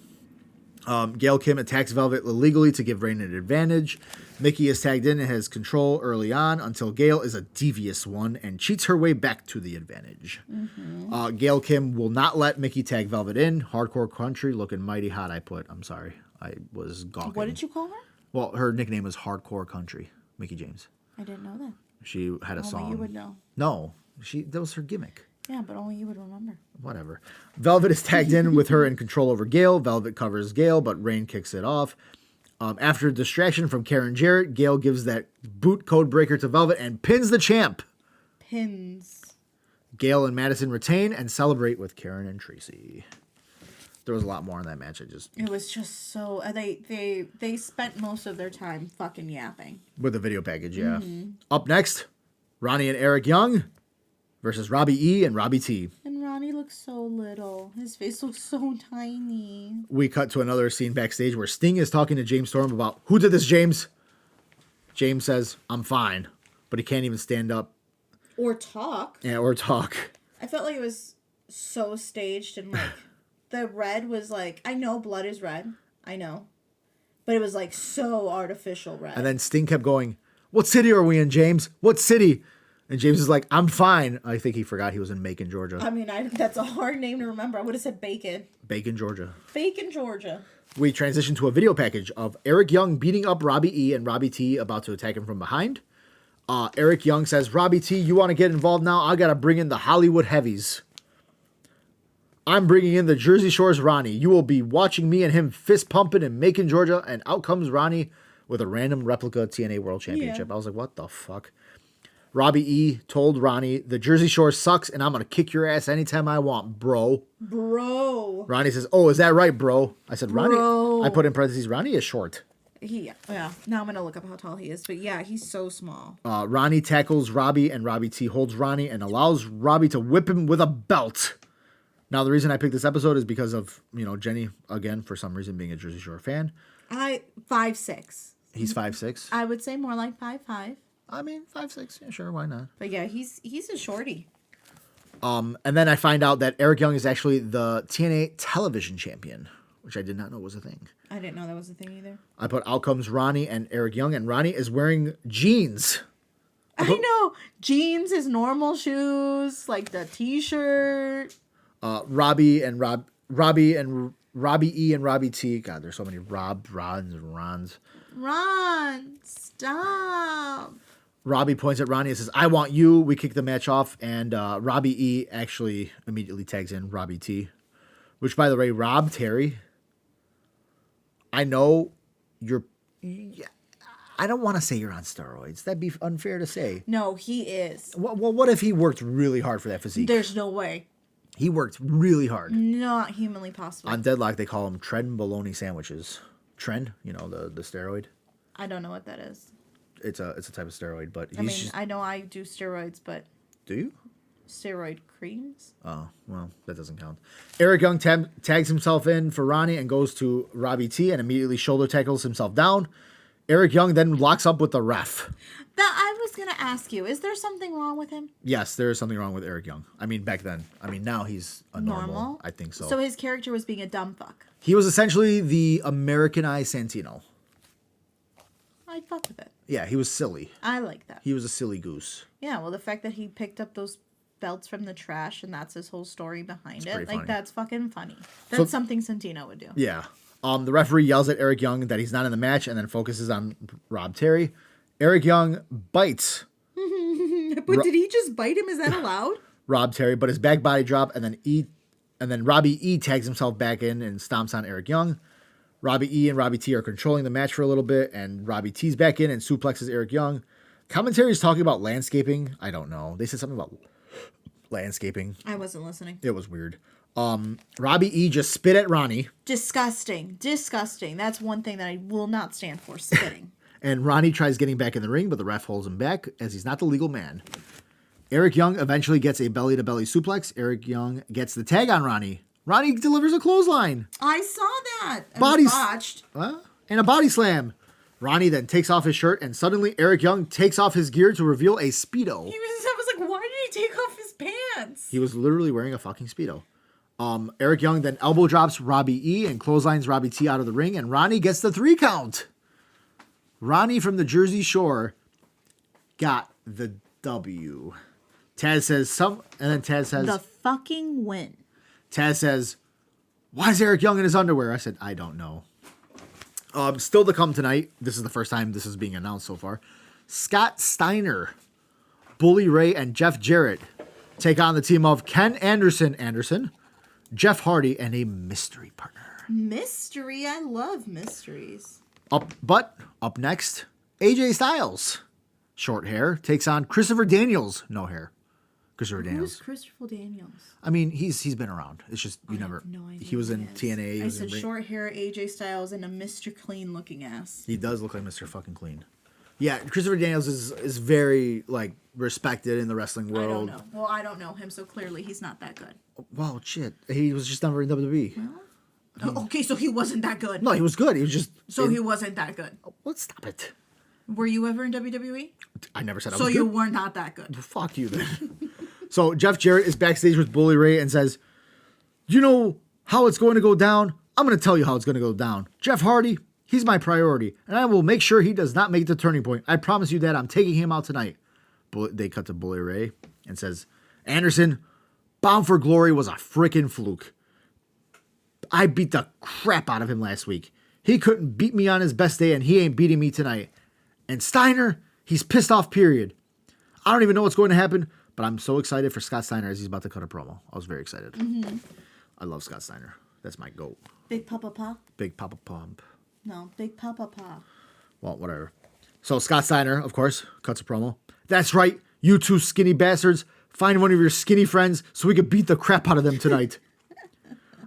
Gail Kim attacks Velvet illegally to give Rayne an advantage. Mickie is tagged in and has control early on until Gail is a devious one and cheats her way back to the advantage. Mm-hmm. Gail Kim will not let Mickie tag Velvet in. Hardcore Country looking mighty hot, I'm sorry. I was gawking. What did you call her? Well, her nickname was Hardcore Country, Mickie James. I didn't know that. She had a song. Only you would know. No, that was her gimmick. Yeah, but only you would remember. Whatever. Velvet is tagged in with her in control over Gail. Velvet covers Gail, but Rayne kicks it off. After a distraction from Karen Jarrett, Gail gives that boot code breaker to Velvet and pins the champ. Gail and Madison retain and celebrate with Karen and Tracy. There was a lot more in that match. It was just so... They spent most of their time fucking yapping. With the video package, yeah. Mm-hmm. Up next, Ronnie and Eric Young versus Robbie E. and Robbie T. And Ronnie looks so little. His face looks so tiny. We cut to another scene backstage where Sting is talking to James Storm about, who did this, James? James says, I'm fine. But he can't even stand up. Or talk. Yeah, or talk. I felt like it was so staged and like, the red was like, I know blood is red. I know. But it was like so artificial red. And then Sting kept going, what city are we in, James? What city? And James is like, I'm fine. I think he forgot he was in Macon, Georgia. I mean, that's a hard name to remember. I would have said Bacon. Bacon, Georgia. Bacon, Georgia. We transition to a video package of Eric Young beating up Robbie E and Robbie T about to attack him from behind. Eric Young says, Robbie T, you want to get involved now? I got to bring in the Hollywood heavies. I'm bringing in the Jersey Shore's Ronnie. You will be watching me and him fist pumping in Macon, Georgia. And out comes Ronnie with a random replica TNA World Championship. I was like, what the fuck? Robbie E told Ronnie, the Jersey Shore sucks and I'm going to kick your ass anytime I want, bro. Bro. Ronnie says, oh, is that right, bro? I said, Ronnie. Bro. I put in parentheses, Ronnie is short. Yeah. Now I'm going to look up how tall he is. But yeah, he's so small. Ronnie tackles Robbie and Robbie T holds Ronnie and allows Robbie to whip him with a belt. Now, the reason I picked this episode is because of, Jenny, again, for some reason, being a Jersey Shore fan. 5'6". He's 5'6". I would say more like 5'5". I mean, 5'6", yeah, sure, why not? But yeah, he's a shorty. And then I find out that Eric Young is actually the TNA television champion, which I did not know was a thing. I didn't know that was a thing either. I put out comes Ronnie and Eric Young, and Ronnie is wearing jeans. I know. Jeans, his normal shoes, like the t-shirt. Robbie E and Robbie T. God, there's so many Rons, and Rons. Ron, stop. Robbie points at Ronnie and says, I want you. We kick the match off, and Robbie E actually immediately tags in Robbie T. Which, by the way, Rob Terry, I know you're... Yeah, I don't want to say you're on steroids. That'd be unfair to say. No, he is. Well, what if he worked really hard for that physique? There's no way. He worked really hard. Not humanly possible. On Deadlock, they call them Tren bologna sandwiches. Tren, the steroid. I don't know what that is. It's a type of steroid, but I know I do steroids, but... Do you? Steroid creams? Oh, well, that doesn't count. Eric Young tags himself in for Ronnie and goes to Robbie T and immediately shoulder tackles himself down. Eric Young then locks up with the ref. I was going to ask you, is there something wrong with him? Yes, there is something wrong with Eric Young. I mean, back then. I mean, now he's a normal. I think so. So his character was being a dumb fuck. He was essentially the Americanized Santino. I'd fuck with it. Yeah, he was silly. I like that. He was a silly goose. Yeah, well, the fact that he picked up those belts from the trash and that's his whole story behind it, funny. that's fucking funny. That's something Santino would do. Yeah. The referee yells at Eric Young that he's not in the match and then focuses on Rob Terry. Eric Young bites. But did he just bite him? Is that allowed? Rob Terry, but his back body drop and then Robbie E tags himself back in and stomps on Eric Young. Robbie E and Robbie T are controlling the match for a little bit, and Robbie T's back in and suplexes Eric Young. Commentary is talking about landscaping. I don't know. They said something about landscaping. I wasn't listening. It was weird. Robbie E just spit at Ronnie. Disgusting. That's one thing that I will not stand for, spitting. And Ronnie tries getting back in the ring, but the ref holds him back as he's not the legal man. Eric Young eventually gets a belly-to-belly suplex. Eric Young gets the tag on Ronnie. Ronnie delivers a clothesline. I saw that. Body botched. And a body slam. Ronnie then takes off his shirt, and suddenly Eric Young takes off his gear to reveal a Speedo. I was like, why did he take off his pants? He was literally wearing a fucking Speedo. Eric Young then elbow drops Robbie E and clotheslines Robbie T out of the ring, and Ronnie gets the 3 count. Ronnie from the Jersey Shore got the W. Taz says Taz says the fucking win. Taz says, why is Eric Young in his underwear? I said, I don't know. Still to come tonight. This is the first time this is being announced so far. Scott Steiner, Bully Ray, and Jeff Jarrett take on the team of Ken Anderson, Jeff Hardy, and a mystery partner. Mystery? I love mysteries. Up next, AJ Styles, short hair, takes on Christopher Daniels, no hair. Christopher Daniels. Who's Christopher Daniels? I mean, he's been around. It's just you never. Have no idea He was in TNA. I said short hair, AJ Styles, and a Mr. Clean looking ass. He does look like Mr. Fucking Clean. Yeah, Christopher Daniels is very respected in the wrestling world. I don't know. Well, I don't know him, so clearly he's not that good. Wow, shit. He was just never in WWE. Well, okay, so he wasn't that good. No, he was good. He was just. He wasn't that good. Let's stop it. Were you ever in WWE? I never said I was So good. you were not that good. Fuck you then. So Jeff Jarrett is backstage with Bully Ray and says, you know how it's going to go down? I'm going to tell you how it's going to go down. Jeff Hardy, he's my priority, and I will make sure he does not make the turning point. I promise you that. I'm taking him out tonight. they cut to Bully Ray and says, Anderson, Bound for Glory was a freaking fluke. I beat the crap out of him last week. He couldn't beat me on his best day, and he ain't beating me tonight. And Steiner, he's pissed off, period. I don't even know what's going to happen, but I'm so excited for Scott Steiner as he's about to cut a promo. I was very excited. Mm-hmm. I love Scott Steiner. That's my GOAT. Big Papa Pa? Big Papa Pump. No, Big Papa Pa. Well, whatever. So Scott Steiner, of course, cuts a promo. That's right, you two skinny bastards. Find one of your skinny friends so we can beat the crap out of them tonight.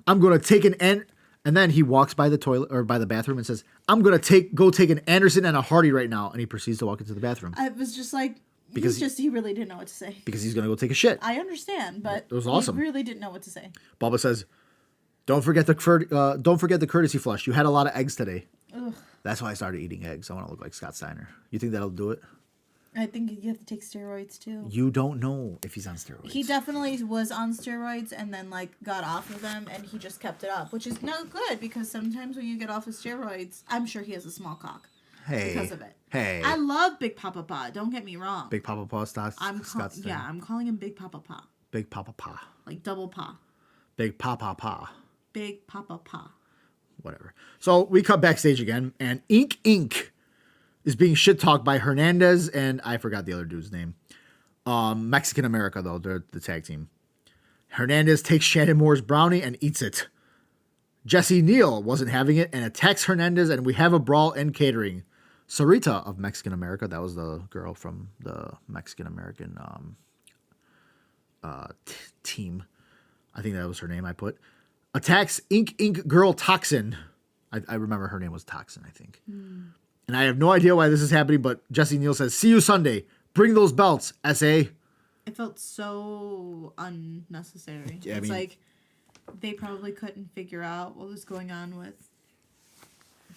I'm going to take an... And then he walks by the toilet or by the bathroom and says, I'm going to go take an Anderson and a Hardy right now. And he proceeds to walk into the bathroom. I was just like, he really didn't know what to say. Because he's going to go take a shit. I understand, but it was awesome. He really didn't know what to say. Bubba says, don't forget the courtesy flush. You had a lot of eggs today. Ugh. That's why I started eating eggs. I want to look like Scott Steiner. You think that'll do it? I think you have to take steroids too. You don't know if he's on steroids. He definitely was on steroids and then got off of them and he just kept it up, which is no good because sometimes when you get off of steroids, I'm sure he has a small cock. Hey. Because of it. Hey. I love Big Papa Pa. Don't get me wrong. Big Papa Pa Scott Steiner. Yeah, I'm calling him Big Papa Pa. Big Papa Pa. Like double pa. Big Papa Pa. Big Papa Pa. Whatever. So we cut backstage again and Inc. is being shit-talked by Hernandez and I forgot the other dude's name. Mexican America, though. They're the tag team. Hernandez takes Shannon Moore's brownie and eats it. Jesse Neal wasn't having it and attacks Hernandez, and we have a brawl in catering. Sarita of Mexican America, that was the girl from the Mexican American team. I think that was her name I put. Attacks Inc. Girl Toxin. I remember her name was Toxin, I think. And I have no idea why this is happening, but Jesse Neal says, see you Sunday. Bring those belts, S.A. It felt so unnecessary. Yeah, it's like they probably couldn't figure out what was going on with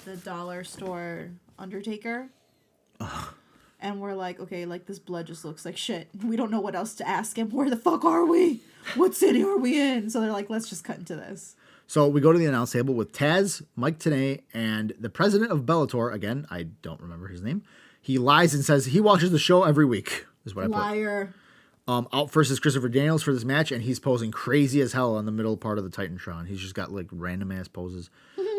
the dollar store Undertaker. And we're like, okay, this blood just looks like shit. We don't know what else to ask him. Where the fuck are we? What city are we in? So they're like, let's just cut into this. So we go to the announce table with Taz, Mike Tenay, and the president of Bellator. Again, I don't remember his name. He lies and says he watches the show every week, is what I put. Liar. Out first is Christopher Daniels for this match, and he's posing crazy as hell on the middle part of the Titantron. He's just got random-ass poses.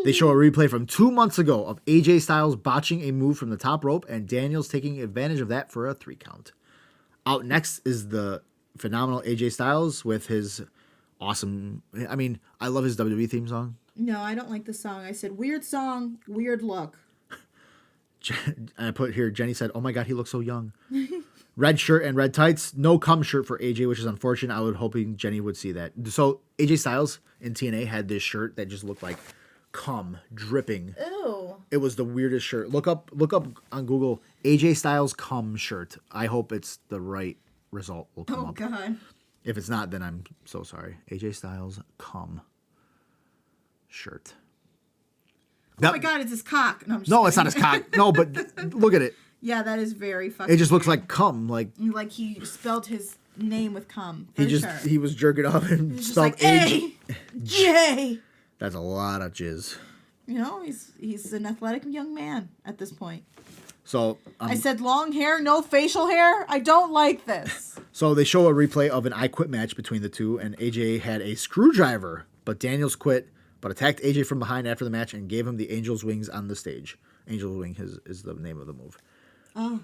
They show a replay from 2 months ago of AJ Styles botching a move from the top rope, and Daniels taking advantage of that for a 3 count. Out next is the phenomenal AJ Styles with his... awesome. I mean, I love his WWE theme song. No, I don't like the song. I said, weird song, weird look. I put here, Jenny said, oh my God, he looks so young. Red shirt and red tights. No cum shirt for AJ, which is unfortunate. I was hoping Jenny would see that. So AJ Styles in TNA had this shirt that just looked like cum dripping. Ew. It was the weirdest shirt. Look up on Google, AJ Styles cum shirt. I hope it's the right result will come up. Oh God. If it's not, then I'm so sorry. AJ Styles cum shirt. Oh my God, it's his cock. No, it's not his cock. No, but look at it. Yeah, that is very fucking It just looks weird. like cum. Like he spelled his name with cum. He was jerking off and He's spelled just like, J. That's a lot of jizz. He's an athletic young man at this point. So I said long hair, no facial hair. I don't like this. So they show a replay of an I Quit match between the two, and AJ had a screwdriver, but Daniels quit, but attacked AJ from behind after the match and gave him the Angel's Wings on the stage. Angel's Wing is the name of the move. Oh.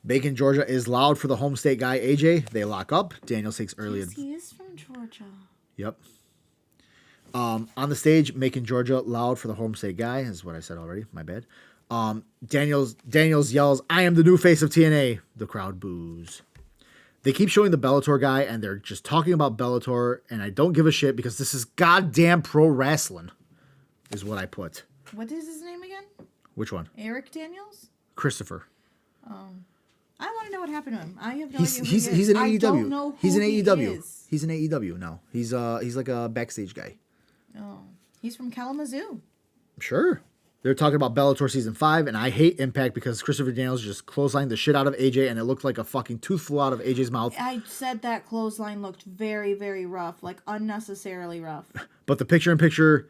Macon, Georgia is loud for the home state guy, AJ. They lock up. Daniels takes early... Yes, he is from Georgia. Yep. On the stage, Macon, Georgia, loud for the home state guy, is what I said already. My bad. Daniels yells, I am the new face of TNA. The crowd boos. They keep showing the Bellator guy, and they're just talking about Bellator, and I don't give a shit because this is goddamn pro wrestling, is what I put. What is his name again? Which one? Eric Daniels? Christopher. I want to know what happened to him. I have no He's idea who he he's is. an AEW. I don't know who he's an he AEW. is. He's an AEW now. He's like a backstage guy. Oh, he's from Kalamazoo. Sure. They're talking about Bellator Season 5, and I hate Impact because Christopher Daniels just clotheslined the shit out of AJ, and it looked like a fucking tooth flew out of AJ's mouth. I said that clothesline looked very, very rough, like unnecessarily rough. But the picture-in-picture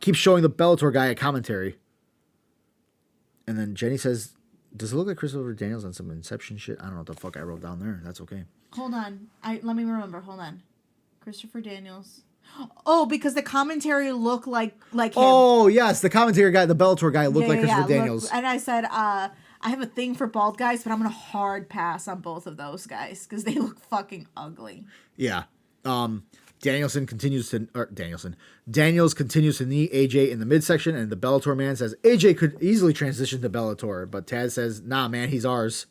keeps showing the Bellator guy at commentary. And then Jenny says, Does it look like Christopher Daniels on some Inception shit? I don't know what the fuck I wrote down there. That's okay. Hold on. Let me remember. Hold on. Christopher Daniels. Oh, because the commentary looked like him. Oh, yes. The commentary guy, the Bellator guy, looked like Christopher Daniels. And I said, I have a thing for bald guys, but I'm going to hard pass on both of those guys because they look fucking ugly. Yeah. Daniels continues to knee AJ in the midsection, and the Bellator man says AJ could easily transition to Bellator, but Taz says, nah, man, he's ours.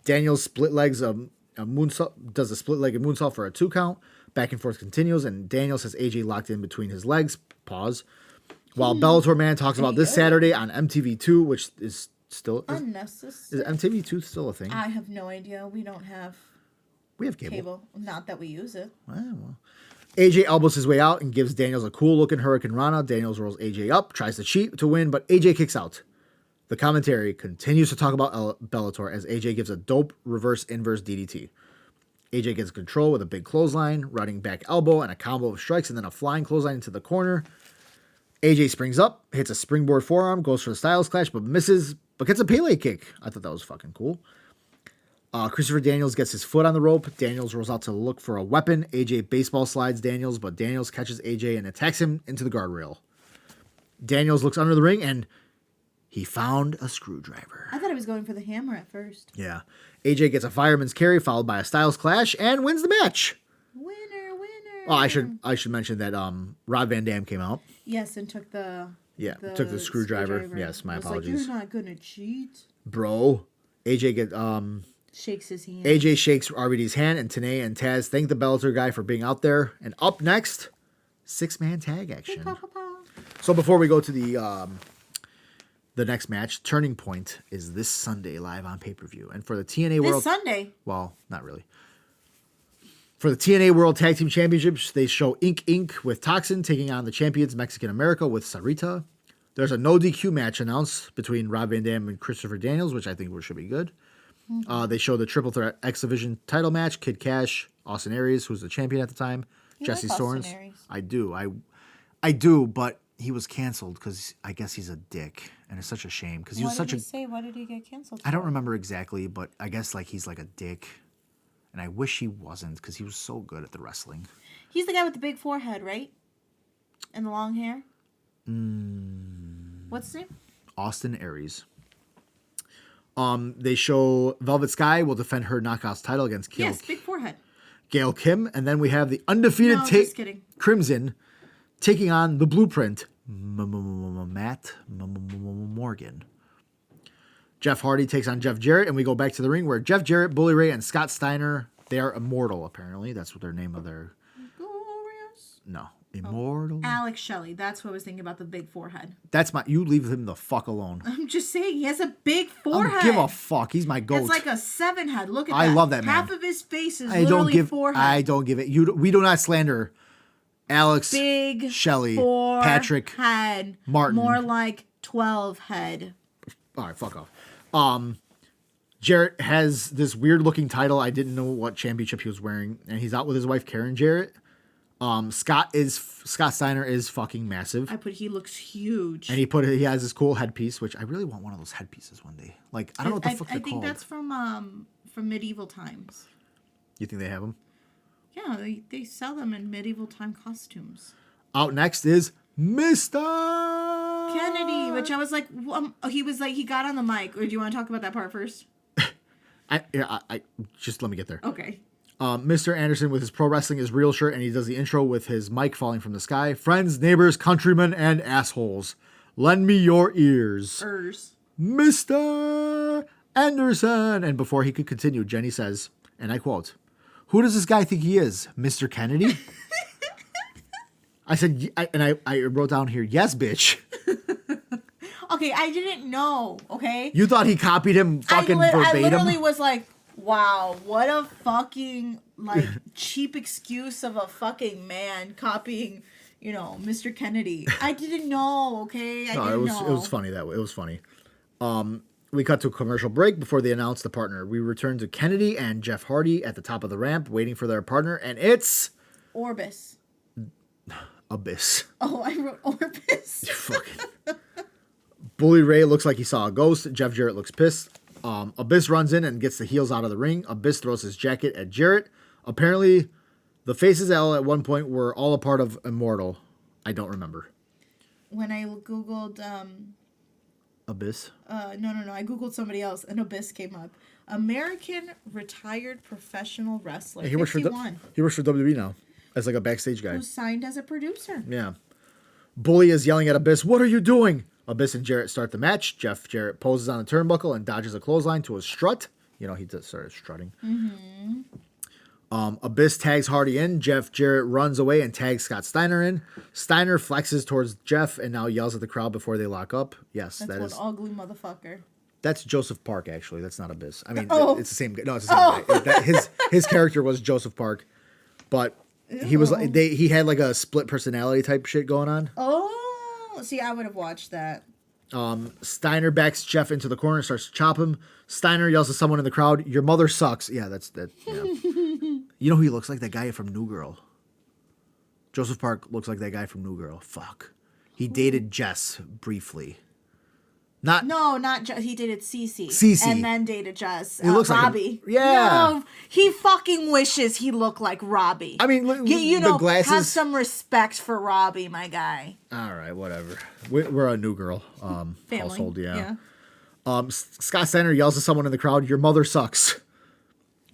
Daniels split legs a moonsault, does a split-legged moonsault for a 2 count. Back and forth continues, and Daniels has AJ locked in between his legs. Pause. While Bellator man talks about this Saturday on MTV2, which is still unnecessary. Is MTV2 still a thing? I have no idea. We have cable. Not that we use it. Well. AJ elbows his way out and gives Daniels a cool-looking Hurricane Rana. Daniels rolls AJ up, tries to cheat to win, but AJ kicks out. The commentary continues to talk about Bellator as AJ gives a dope reverse-inverse DDT. AJ gets control with a big clothesline, running back elbow, and a combo of strikes, and then a flying clothesline into the corner. AJ springs up, hits a springboard forearm, goes for the Styles Clash, but misses, but gets a Pele kick. I thought that was fucking cool. Christopher Daniels gets his foot on the rope. Daniels rolls out to look for a weapon. AJ baseball slides Daniels, but Daniels catches AJ and attacks him into the guardrail. Daniels looks under the ring, and he found a screwdriver. I thought he was going for the hammer at first. Yeah. AJ gets a fireman's carry followed by a Styles Clash and wins the match. Winner. Oh, I should mention that Rob Van Dam came out. Yes, and took the took the screwdriver. Yes, my apologies. Like, you're not gonna cheat, bro. AJ shakes his hand. AJ shakes RVD's hand, and Tenay and Taz thank the Bellator guy for being out there. And up next, 6-man tag action. So before we go to the next match, Turning Point is this Sunday live on pay-per-view. And for the TNA World... This Sunday? Well, not really. For the TNA World Tag Team Championships, they show Inc. with Toxin taking on the champions Mexican America with Sarita. There's a no DQ match announced between Rob Van Dam and Christopher Daniels, which I think should be good. Mm-hmm. They show the Triple Threat X Division title match, Kid Cash, Austin Aries, who's the champion at the time, Jesse Storms. I do, but he was canceled because I guess he's a dick, and it's such a shame because he was such a. What did he get canceled? I don't remember exactly, but I guess he's like a dick, and I wish he wasn't because he was so good at the wrestling. He's the guy with the big forehead, right? And the long hair. What's his name? Austin Aries. They show Velvet Sky will defend her Knockouts title against big forehead. Gail Kim, and then we have the undefeated Crimson taking on the Blueprint, Matt Morgan. Jeff Hardy takes on Jeff Jarrett, and we go back to the ring where Jeff Jarrett, Bully Ray, and Scott Steiner, they are Immortal, apparently. That's what their name of their... Glorious? No. Immortal? Alex Shelley. That's what I was thinking about, the big forehead. You leave him the fuck alone. I'm just saying, he has a big forehead. I don't give a fuck. He's my goat. It's like a 7 head. Look at that. I love that man. Half of his face is literally forehead. I don't give it. We do not slander Alex, big Shelley, forehead, Patrick, Martin. More like 12 head. All right, fuck off. Jarrett has this weird looking title. I didn't know what championship he was wearing, and he's out with his wife Karen Jarrett. Scott Steiner is fucking massive. He looks huge. And he has this cool headpiece, which I really want one of those headpieces one day. I don't know what the fuck they're called. I think that's from medieval times. You think they have them? Yeah, they sell them in medieval time costumes. Out next is Mr. Kennedy, which I was like, he got on the mic. Or do you want to talk about that part first? I just let me get there. Okay. Mr. Anderson with his Pro Wrestling is Real shirt, and he does the intro with his mic falling from the sky. Friends, neighbors, countrymen, and assholes, lend me your ears. Mr. Anderson. And before he could continue, Jenny says, and I quote, "Who does this guy think he is, Mr. Kennedy?" I said, I wrote down here, yes, bitch. Okay, I didn't know, okay? You thought he copied him fucking verbatim? I literally was like, wow, what a fucking, cheap excuse of a fucking man copying, Mr. Kennedy. I didn't know, okay? It was funny that way. It was funny. We cut to a commercial break before they announce the partner. We return to Kennedy and Jeff Hardy at the top of the ramp waiting for their partner, and it's... Orbis. Abyss. Oh, I wrote Orbis. Fucking... Bully Ray looks like he saw a ghost. Jeff Jarrett looks pissed. Abyss runs in and gets the heels out of the ring. Abyss throws his jacket at Jarrett. Apparently, the Faces L at one point were all a part of Immortal. I don't remember. When I Googled... Abyss? No. I Googled somebody else, and Abyss came up. American retired professional wrestler. Yeah, he works for WWE now as like a backstage guy. Who's signed as a producer. Yeah. Bully is yelling at Abyss, "What are you doing?" Abyss and Jarrett start the match. Jarrett poses on the turnbuckle and dodges a clothesline to a strut. You know, he just started strutting. Mm-hmm. Abyss tags Hardy in. Jarrett runs away and tags Scott Steiner in. Steiner flexes towards Jeff and now yells at the crowd before they lock up. Yes, that's one ugly motherfucker. That's Joseph Park, actually. That's not Abyss. I mean, it's the same guy. No, it's the same guy. His character was Joseph Park, but he was he had like a split personality type shit going on. Oh, see, I would have watched that. Steiner backs Jeff into the corner and starts to chop him. Steiner yells at someone in the crowd, "Your mother sucks." Yeah, that's that. Yeah. You know who he looks like? That guy from New Girl. Joseph Park looks like that guy from New Girl. Fuck. He dated Jess briefly. Not Jess. He dated Cece. And then dated Jess. He looks Robbie. Like yeah. No, he fucking wishes he looked like Robbie. I mean, the glasses. Have some respect for Robbie, my guy. All right, whatever. We're a New Girl household, yeah. Scott Steiner yells at someone in the crowd, "Your mother sucks,"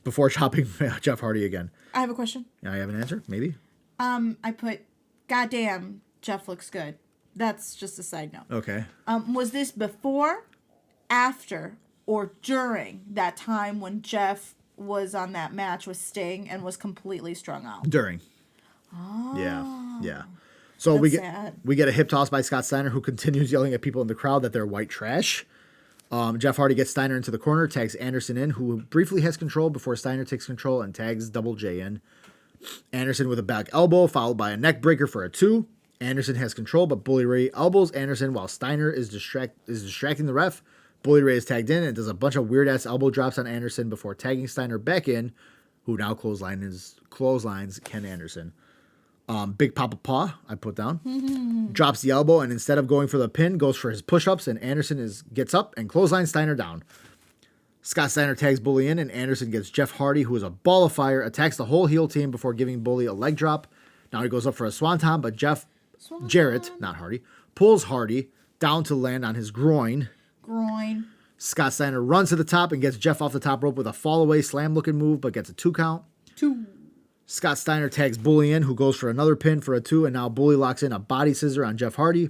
before chopping Jeff Hardy again. I have a question. Yeah, I have an answer, maybe. I put, "Goddamn, Jeff looks good." That's just a side note. Okay. Was this before, after, or during that time when Jeff was on that match with Sting and was completely strung out? During. Oh. Yeah. So we get a hip toss by Scott Steiner, who continues yelling at people in the crowd that they're white trash. Jeff Hardy gets Steiner into the corner, tags Anderson in, who briefly has control before Steiner takes control and tags Double J in. Anderson with a back elbow, followed by a neck breaker for a 2. Anderson has control, but Bully Ray elbows Anderson while Steiner is distracting the ref. Bully Ray is tagged in and does a bunch of weird-ass elbow drops on Anderson before tagging Steiner back in, who now clotheslines Ken Anderson. Big Papa Paw, I put down. Drops the elbow, and instead of going for the pin, goes for his push-ups, and Anderson gets up and clotheslines Steiner down. Scott Steiner tags Bully in, and Anderson gets Jeff Hardy, who is a ball of fire, attacks the whole heel team before giving Bully a leg drop. Now he goes up for a swanton, but Jarrett, not Hardy, pulls Hardy down to land on his groin. Scott Steiner runs to the top and gets Jeff off the top rope with a fall-away slam-looking move, but gets a 2 count. 2. Scott Steiner tags Bully in, who goes for another pin for a 2, and now Bully locks in a body scissor on Jeff Hardy.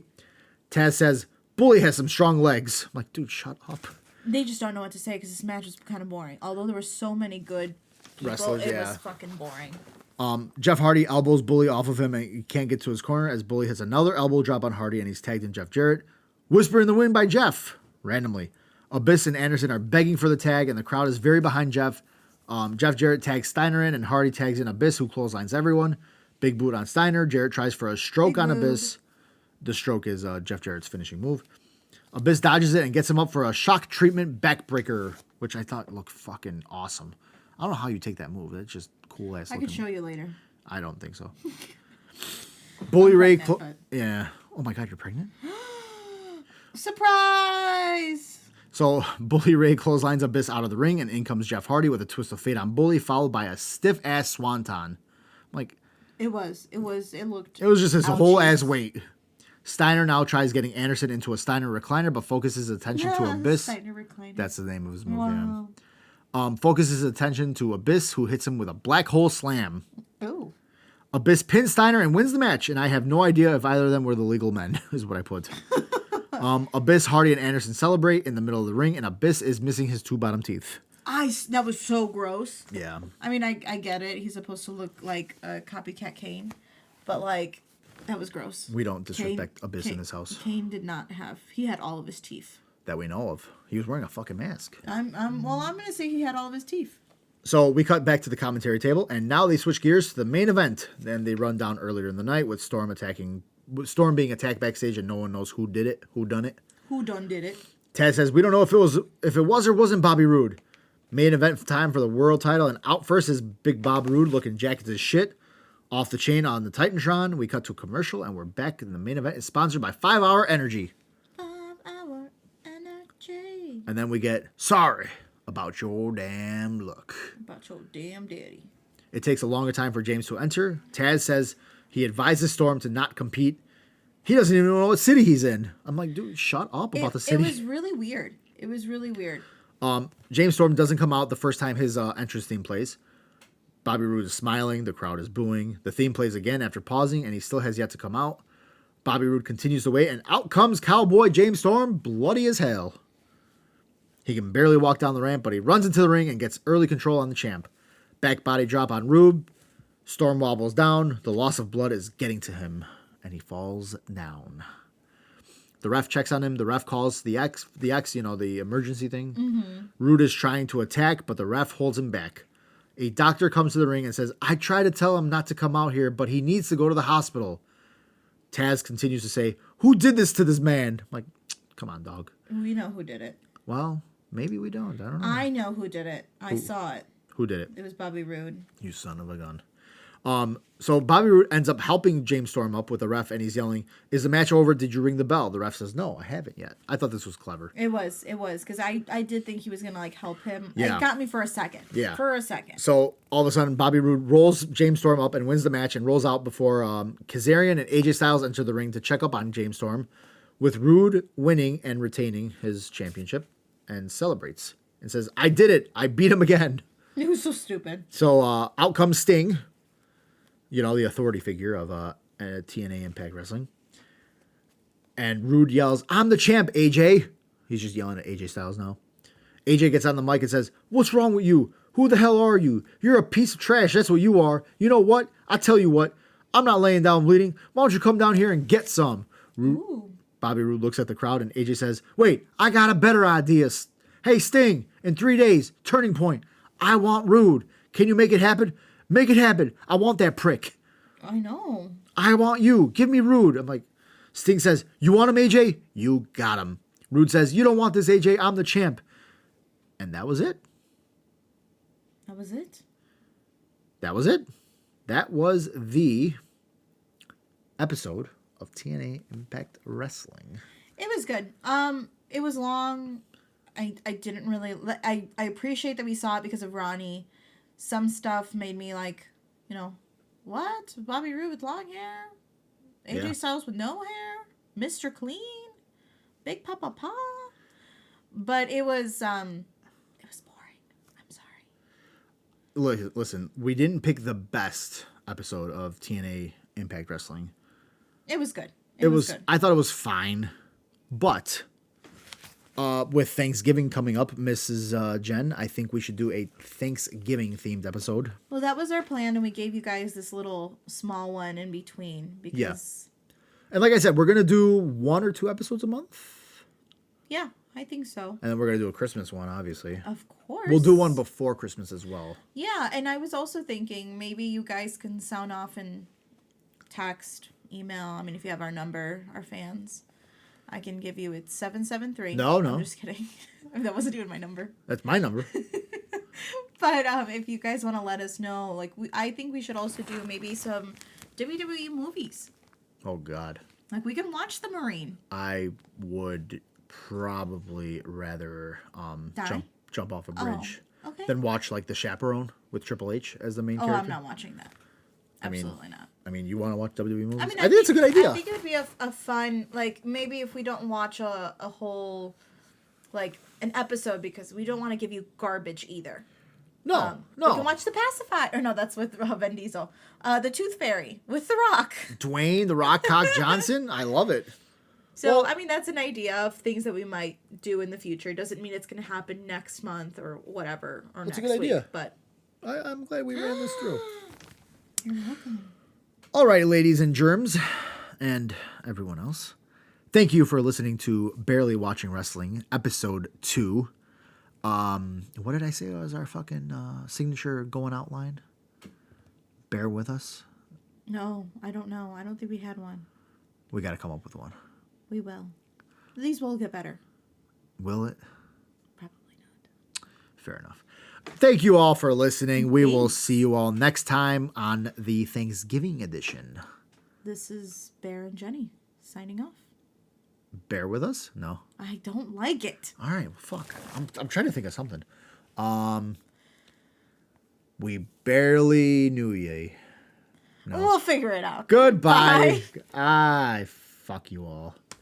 Taz says, "Bully has some strong legs." I'm like, dude, shut up. They just don't know what to say because this match was kind of boring. Although there were so many good people, wrestlers, it was fucking boring. Jeff Hardy elbows Bully off of him and he can't get to his corner as Bully hits another elbow drop on Hardy and he's tagged in Jeff Jarrett. Whisper in the wind by Jeff, randomly. Abyss and Anderson are begging for the tag and the crowd is very behind Jeff. Jeff Jarrett tags Steiner in and Hardy tags in Abyss, who clotheslines everyone. Big boot on Steiner. Jarrett tries for a stroke on Abyss. The stroke is Jeff Jarrett's finishing move. Abyss dodges it and gets him up for a shock treatment backbreaker, which I thought looked fucking awesome. I don't know how you take that move. It's just cool ass. I can show you later. I don't think so. Bully Ray. Yeah. Oh my God, you're pregnant? Surprise! So Bully Ray clotheslines Abyss out of the ring, and in comes Jeff Hardy with a twist of fate on Bully, followed by a stiff ass swanton. Like it was. It looked. It was just his whole ass weight. Steiner now tries getting Anderson into a Steiner recliner, but focuses attention to Abyss. Steiner recliner. That's the name of his move. Wow. Yeah. Focuses attention to Abyss, who hits him with a black hole slam. Ooh. Abyss pins Steiner and wins the match, and I have no idea if either of them were the legal men, is what I put. Abyss, Hardy, and Anderson celebrate in the middle of the ring, and Abyss is missing his 2 bottom teeth. That was so gross. Yeah. I mean, I get it. He's supposed to look like a copycat Kane, but like, that was gross. We don't disrespect Abyss in this house. Kane did not have. He had all of his teeth. That we know of. He was wearing a fucking mask. I'm gonna say he had all of his teeth. So we cut back to the commentary table, and now they switch gears to the main event. Then they run down earlier in the night with Storm being attacked backstage, and no one knows who did it, who done it. Who done did it? Taz says, "We don't know if it was or wasn't Bobby Roode." Main event time for the world title, and out first is Big Bob Roode looking jacked as shit. Off the chain on the Titantron, we cut to a commercial, and we're back in the main event. It's sponsored by 5 Hour Energy. 5 Hour Energy. And then we get, sorry about your damn luck. About your damn daddy. It takes a longer time for James to enter. Taz says he advises Storm to not compete. He doesn't even know what city he's in. I'm like, dude, shut up about the city. It was really weird. James Storm doesn't come out the first time his entrance theme plays. Bobby Roode is smiling. The crowd is booing. The theme plays again after pausing, and he still has yet to come out. Bobby Roode continues to wait, and out comes Cowboy James Storm, bloody as hell. He can barely walk down the ramp, but he runs into the ring and gets early control on the champ. Back body drop on Roode. Storm wobbles down. The loss of blood is getting to him, and he falls down. The ref checks on him. The ref calls the X, the emergency thing. Mm-hmm. Roode is trying to attack, but the ref holds him back. A doctor comes to the ring and says, I try to tell him not to come out here, but he needs to go to the hospital. Taz continues to say, who did this to this man? I'm like, come on, dog. We know who did it. Well, maybe we don't. I don't know. I know who did it. I saw it. Who did it? It was Bobby Roode. You son of a gun. So Bobby Roode ends up helping James Storm up with the ref, and he's yelling, is the match over? Did you ring the bell? The ref says, no, I haven't yet. I thought this was clever. It was, because I did think he was going to, help him. Yeah. It got me for a second. Yeah. For a second. So, all of a sudden, Bobby Roode rolls James Storm up and wins the match and rolls out before Kazarian and AJ Styles enter the ring to check up on James Storm, with Roode winning and retaining his championship, and celebrates and says, I did it. I beat him again. It was so stupid. So, out comes Sting, the authority figure of TNA Impact Wrestling. And Roode yells, I'm the champ, AJ. He's just yelling at AJ Styles now. AJ gets on the mic and says, what's wrong with you? Who the hell are you? You're a piece of trash. That's what you are. You know what? I tell you what. I'm not laying down bleeding. Why don't you come down here and get some? Bobby Roode looks at the crowd and AJ says, wait, I got a better idea. Hey, Sting, in 3 days, turning point. I want Roode. Can you make it happen? Make it happen. I want that prick. I know. I want you. Give me Roode. I'm like, Sting says, you want him, AJ? You got him. Roode says, you don't want this, AJ. I'm the champ. And that was it. That was it? That was it. That was the episode of TNA Impact Wrestling. It was good. It was long. I didn't really... I appreciate that we saw it because of Ronnie. Some stuff made me like, what? Bobby Roode with long hair? AJ Styles with no hair? Mr. Clean? Big Papa Pa? But it was boring. I'm sorry. Listen, we didn't pick the best episode of TNA Impact Wrestling. It was good. It was good. I thought it was fine. But with Thanksgiving coming up, Mrs. Jen, I think we should do a Thanksgiving-themed episode. Well, that was our plan, and we gave you guys this little small one in between. Because... Yeah. And like I said, we're going to do 1 or 2 episodes a month. Yeah, I think so. And then we're going to do a Christmas one, obviously. Of course. We'll do one before Christmas as well. Yeah, and I was also thinking maybe you guys can sound off and text, email. I mean, if you have our number, our fans. I can give you, it's 773. No. I'm just kidding. That wasn't even my number. That's my number. But if you guys want to let us know, I think we should also do maybe some WWE movies. Oh, God. We can watch The Marine. I would probably rather jump off a bridge than watch, The Chaperone with Triple H as the main character. Oh, I'm not watching that. Absolutely not. I mean, you want to watch WWE movies? I think it's a good idea. I think it would be a fun, maybe if we don't watch a whole, an episode, because we don't want to give you garbage either. No. We can watch The Pacifier. Or no, that's with Vin Diesel. The Tooth Fairy with The Rock. Dwayne The Rock Cock Johnson. I love it. So, that's an idea of things that we might do in the future. Doesn't mean it's going to happen next month or whatever, or next week. That's a good idea. But I'm glad we ran this through. You're welcome. All right, ladies and germs, and everyone else. Thank you for listening to Barely Watching Wrestling, Episode 2. What did I say was our fucking signature going out line? Bear with us? No, I don't know. I don't think we had one. We got to come up with one. We will. These will get better. Will it? Probably not. Fair enough. Thank you all for listening. We will see you all next time on the Thanksgiving edition. This is Bear and Jenny signing off. Bear with us? No. I don't like it. All right. Well, fuck. I'm trying to think of something. We barely knew ye. No. We'll figure it out. Goodbye. Fuck you all.